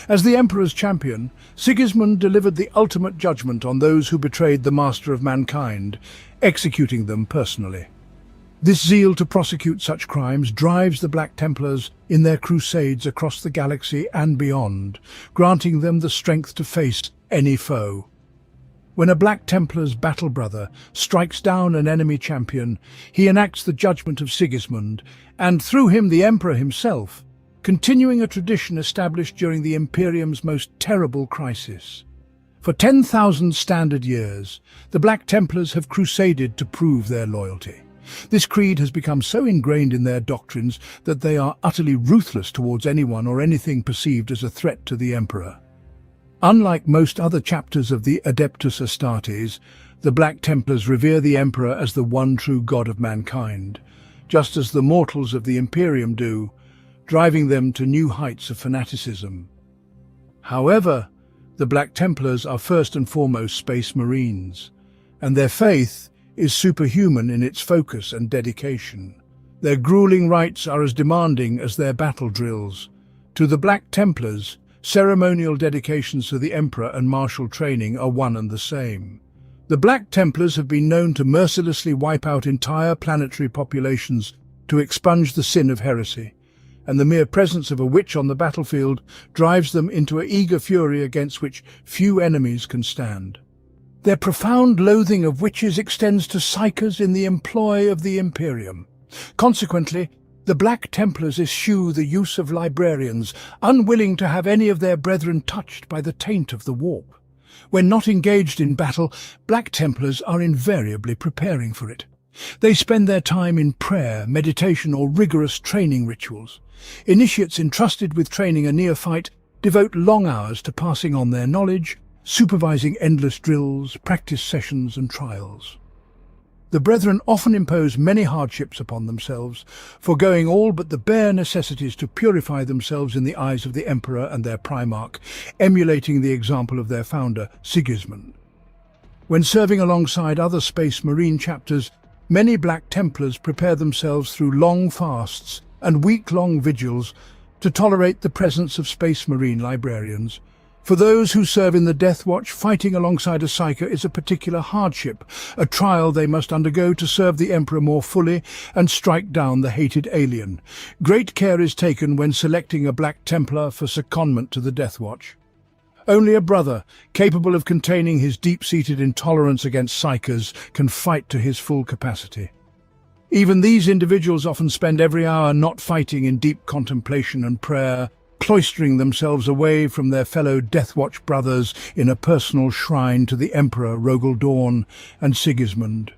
As the Emperor's champion, Sigismund delivered the ultimate judgment on those who betrayed the master of mankind, executing them personally. This zeal to prosecute such crimes drives the Black Templars in their crusades across the galaxy and beyond, granting them the strength to face any foe. When a Black Templar's battle brother strikes down an enemy champion, he enacts the judgment of Sigismund, and through him the Emperor himself, continuing a tradition established during the Imperium's most terrible crisis. For 10,000 standard years, the Black Templars have crusaded to prove their loyalty. This creed has become so ingrained in their doctrines that they are utterly ruthless towards anyone or anything perceived as a threat to the Emperor. Unlike most other chapters of the Adeptus Astartes, the Black Templars revere the Emperor as the one true god of mankind, just as the mortals of the Imperium do, driving them to new heights of fanaticism. However, the Black Templars are first and foremost Space Marines, and their faith is superhuman in its focus and dedication. Their grueling rites are as demanding as their battle drills. To the Black Templars, ceremonial dedications to the Emperor and martial training are one and the same. The Black Templars have been known to mercilessly wipe out entire planetary populations to expunge the sin of heresy, and the mere presence of a witch on the battlefield drives them into an eager fury against which few enemies can stand. Their profound loathing of witches extends to psychers in the employ of the Imperium. Consequently, the Black Templars eschew the use of librarians, unwilling to have any of their brethren touched by the taint of the warp. When not engaged in battle, Black Templars are invariably preparing for it. They spend their time in prayer, meditation, or rigorous training rituals. Initiates entrusted with training a neophyte devote long hours to passing on their knowledge, supervising endless drills, practice sessions, and trials. The brethren often impose many hardships upon themselves, foregoing all but the bare necessities to purify themselves in the eyes of the Emperor and their Primarch, emulating the example of their founder, Sigismund. When serving alongside other Space Marine chapters, many Black Templars prepare themselves through long fasts and week-long vigils to tolerate the presence of Space Marine librarians. For those who serve in the Death Watch, fighting alongside a psyker is a particular hardship, a trial they must undergo to serve the Emperor more fully and strike down the hated alien. Great care is taken when selecting a Black Templar for secondment to the Death Watch. Only a brother, capable of containing his deep-seated intolerance against psykers, can fight to his full capacity. Even these individuals often spend every hour not fighting in deep contemplation and prayer, cloistering themselves away from their fellow Deathwatch brothers in a personal shrine to the Emperor Rogel Dawn and Sigismund.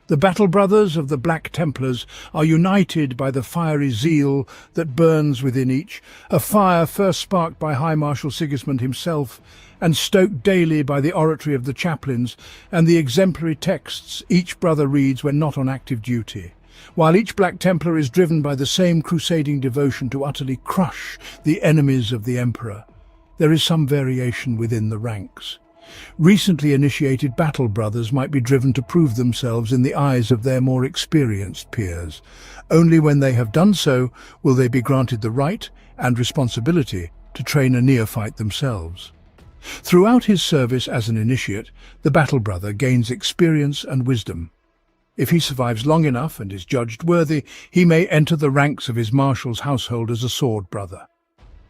The battle brothers of the Black Templars are united by the fiery zeal that burns within each, a fire first sparked by High Marshal Sigismund himself, and stoked daily by the oratory of the chaplains and the exemplary texts each brother reads when not on active duty. While each Black Templar is driven by the same crusading devotion to utterly crush the enemies of the Emperor, there is some variation within the ranks. Recently initiated battle brothers might be driven to prove themselves in the eyes of their more experienced peers. Only when they have done so will they be granted the right and responsibility to train a neophyte themselves. Throughout his service as an initiate, the battle brother gains experience and wisdom. If he survives long enough and is judged worthy, he may enter the ranks of his marshal's household as a sword brother.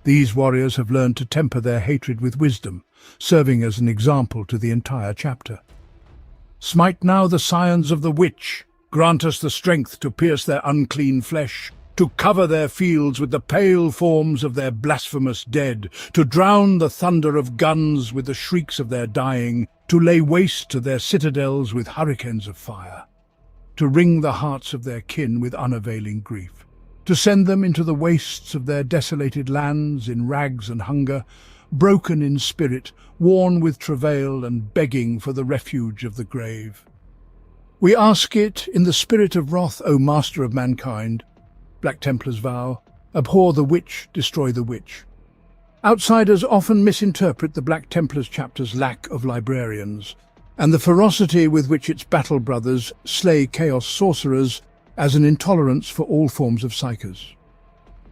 These warriors have learned to temper their hatred with wisdom, serving as an example to the entire chapter. Smite now the scions of the witch, grant us the strength to pierce their unclean flesh, to cover their fields with the pale forms of their blasphemous dead, to drown the thunder of guns with the shrieks of their dying, to lay waste to their citadels with hurricanes of fire, to wring the hearts of their kin with unavailing grief, to send them into the wastes of their desolated lands in rags and hunger, broken in spirit, worn with travail and begging for the refuge of the grave. We ask it in the spirit of wrath, O Master of mankind. Black Templars vow, abhor the witch, destroy the witch. Outsiders often misinterpret the Black Templars chapter's lack of librarians. and the ferocity with which its battle brothers slay chaos sorcerers as an intolerance for all forms of psychers.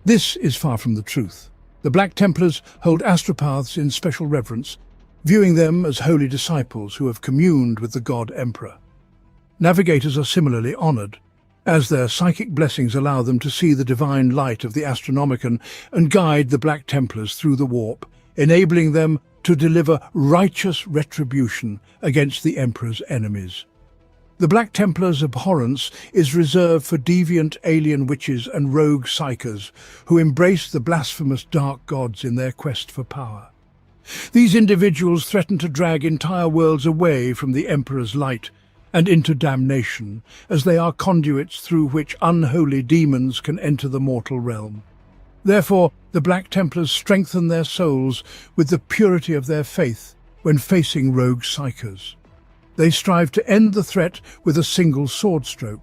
This is far from the truth. The Black Templars hold astropaths in special reverence, viewing them as holy disciples who have communed with the God Emperor. Navigators are similarly honoured, as their psychic blessings allow them to see the divine light of the Astronomicon and guide the Black Templars through the warp, enabling them to deliver righteous retribution against the Emperor's enemies. The Black Templars' abhorrence is reserved for deviant alien witches and rogue psychers who embrace the blasphemous dark gods in their quest for power. These individuals threaten to drag entire worlds away from the Emperor's light and into damnation, as they are conduits through which unholy demons can enter the mortal realm. Therefore, the Black Templars strengthen their souls with the purity of their faith when facing rogue psychers. They strive to end the threat with a single sword stroke,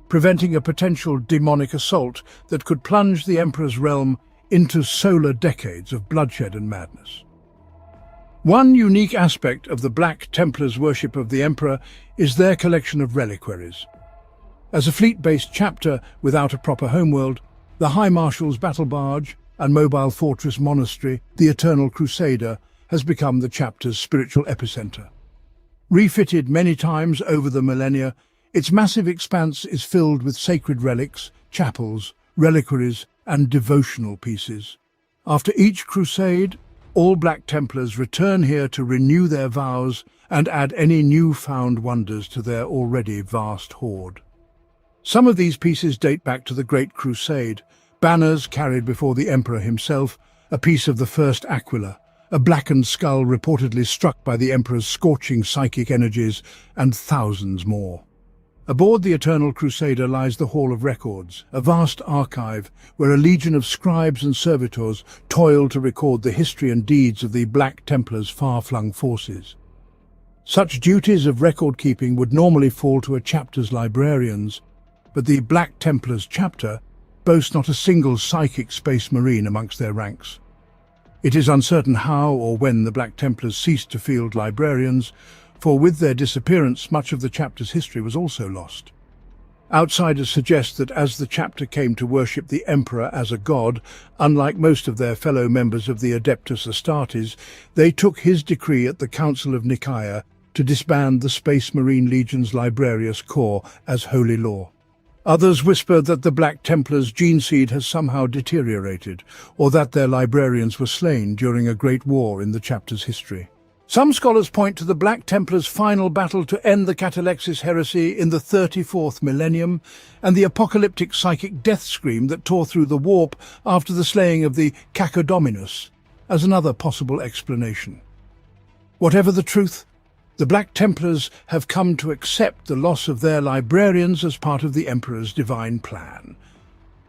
preventing a potential demonic assault that could plunge the Emperor's realm into solar decades of bloodshed and madness. One unique aspect of the Black Templars' worship of the Emperor is their collection of reliquaries. As a fleet-based chapter without a proper homeworld, the High Marshal's battle barge and mobile fortress monastery, the Eternal Crusader, has become the chapter's spiritual epicenter. Refitted many times over the millennia, its massive expanse is filled with sacred relics, chapels, reliquaries, and devotional pieces. After each crusade, all Black Templars return here to renew their vows and add any new-found wonders to their already vast hoard. Some of these pieces date back to the Great Crusade: banners carried before the Emperor himself, a piece of the first Aquila, a blackened skull reportedly struck by the Emperor's scorching psychic energies, and thousands more. Aboard the Eternal Crusader lies the Hall of Records, a vast archive where a legion of scribes and servitors toil to record the history and deeds of the Black Templars' far-flung forces. Such duties of record-keeping would normally fall to a chapter's librarians, but the Black Templars chapter boasts not a single psychic space marine amongst their ranks. It is uncertain how or when the Black Templars ceased to field librarians, for with their disappearance much of the chapter's history was also lost. Outsiders suggest that as the chapter came to worship the Emperor as a god, unlike most of their fellow members of the Adeptus Astartes, they took his decree at the Council of Nicaea to disband the Space Marine Legion's Librarius Corps as holy law. Others whisper that the Black Templars' gene seed has somehow deteriorated, or that their librarians were slain during a great war in the chapter's history. Some scholars point to the Black Templars' final battle to end the Catalexis heresy in the 34th millennium and the apocalyptic psychic death scream that tore through the warp after the slaying of the Cacodominus as another possible explanation. Whatever the truth, the Black Templars have come to accept the loss of their librarians as part of the Emperor's divine plan.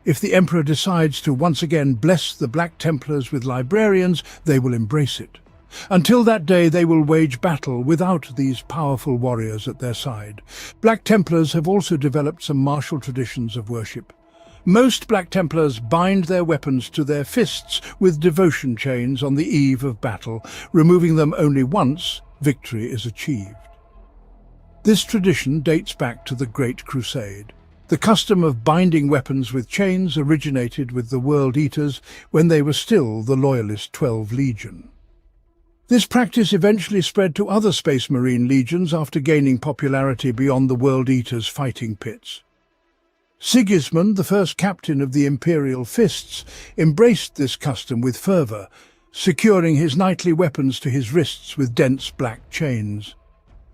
If the Emperor decides to once again bless the Black Templars with librarians, they will embrace it. Until that day, they will wage battle without these powerful warriors at their side. Black Templars have also developed some martial traditions of worship. Most Black Templars bind their weapons to their fists with devotion chains on the eve of battle, removing them only once victory is achieved. This tradition dates back to the Great Crusade. The custom of binding weapons with chains originated with the World Eaters when they were still the Loyalist 12 Legion. This practice eventually spread to other Space Marine legions after gaining popularity beyond the World Eaters' fighting pits. Sigismund, the first captain of the Imperial Fists, embraced this custom with fervour, securing his knightly weapons to his wrists with dense black chains.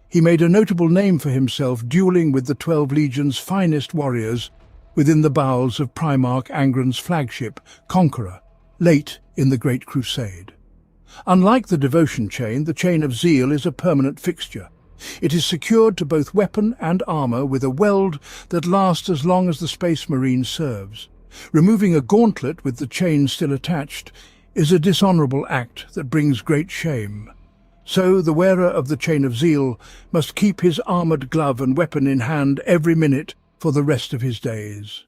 He made a notable name for himself, duelling with the 12 Legion's finest warriors within the bowels of Primarch Angron's flagship, Conqueror, late in the Great Crusade. Unlike the devotion chain, the chain of zeal is a permanent fixture. It is secured to both weapon and armour with a weld that lasts as long as the Space Marine serves. Removing a gauntlet with the chain still attached is a dishonourable act that brings great shame. So the wearer of the chain of zeal must keep his armoured glove and weapon in hand every minute for the rest of his days.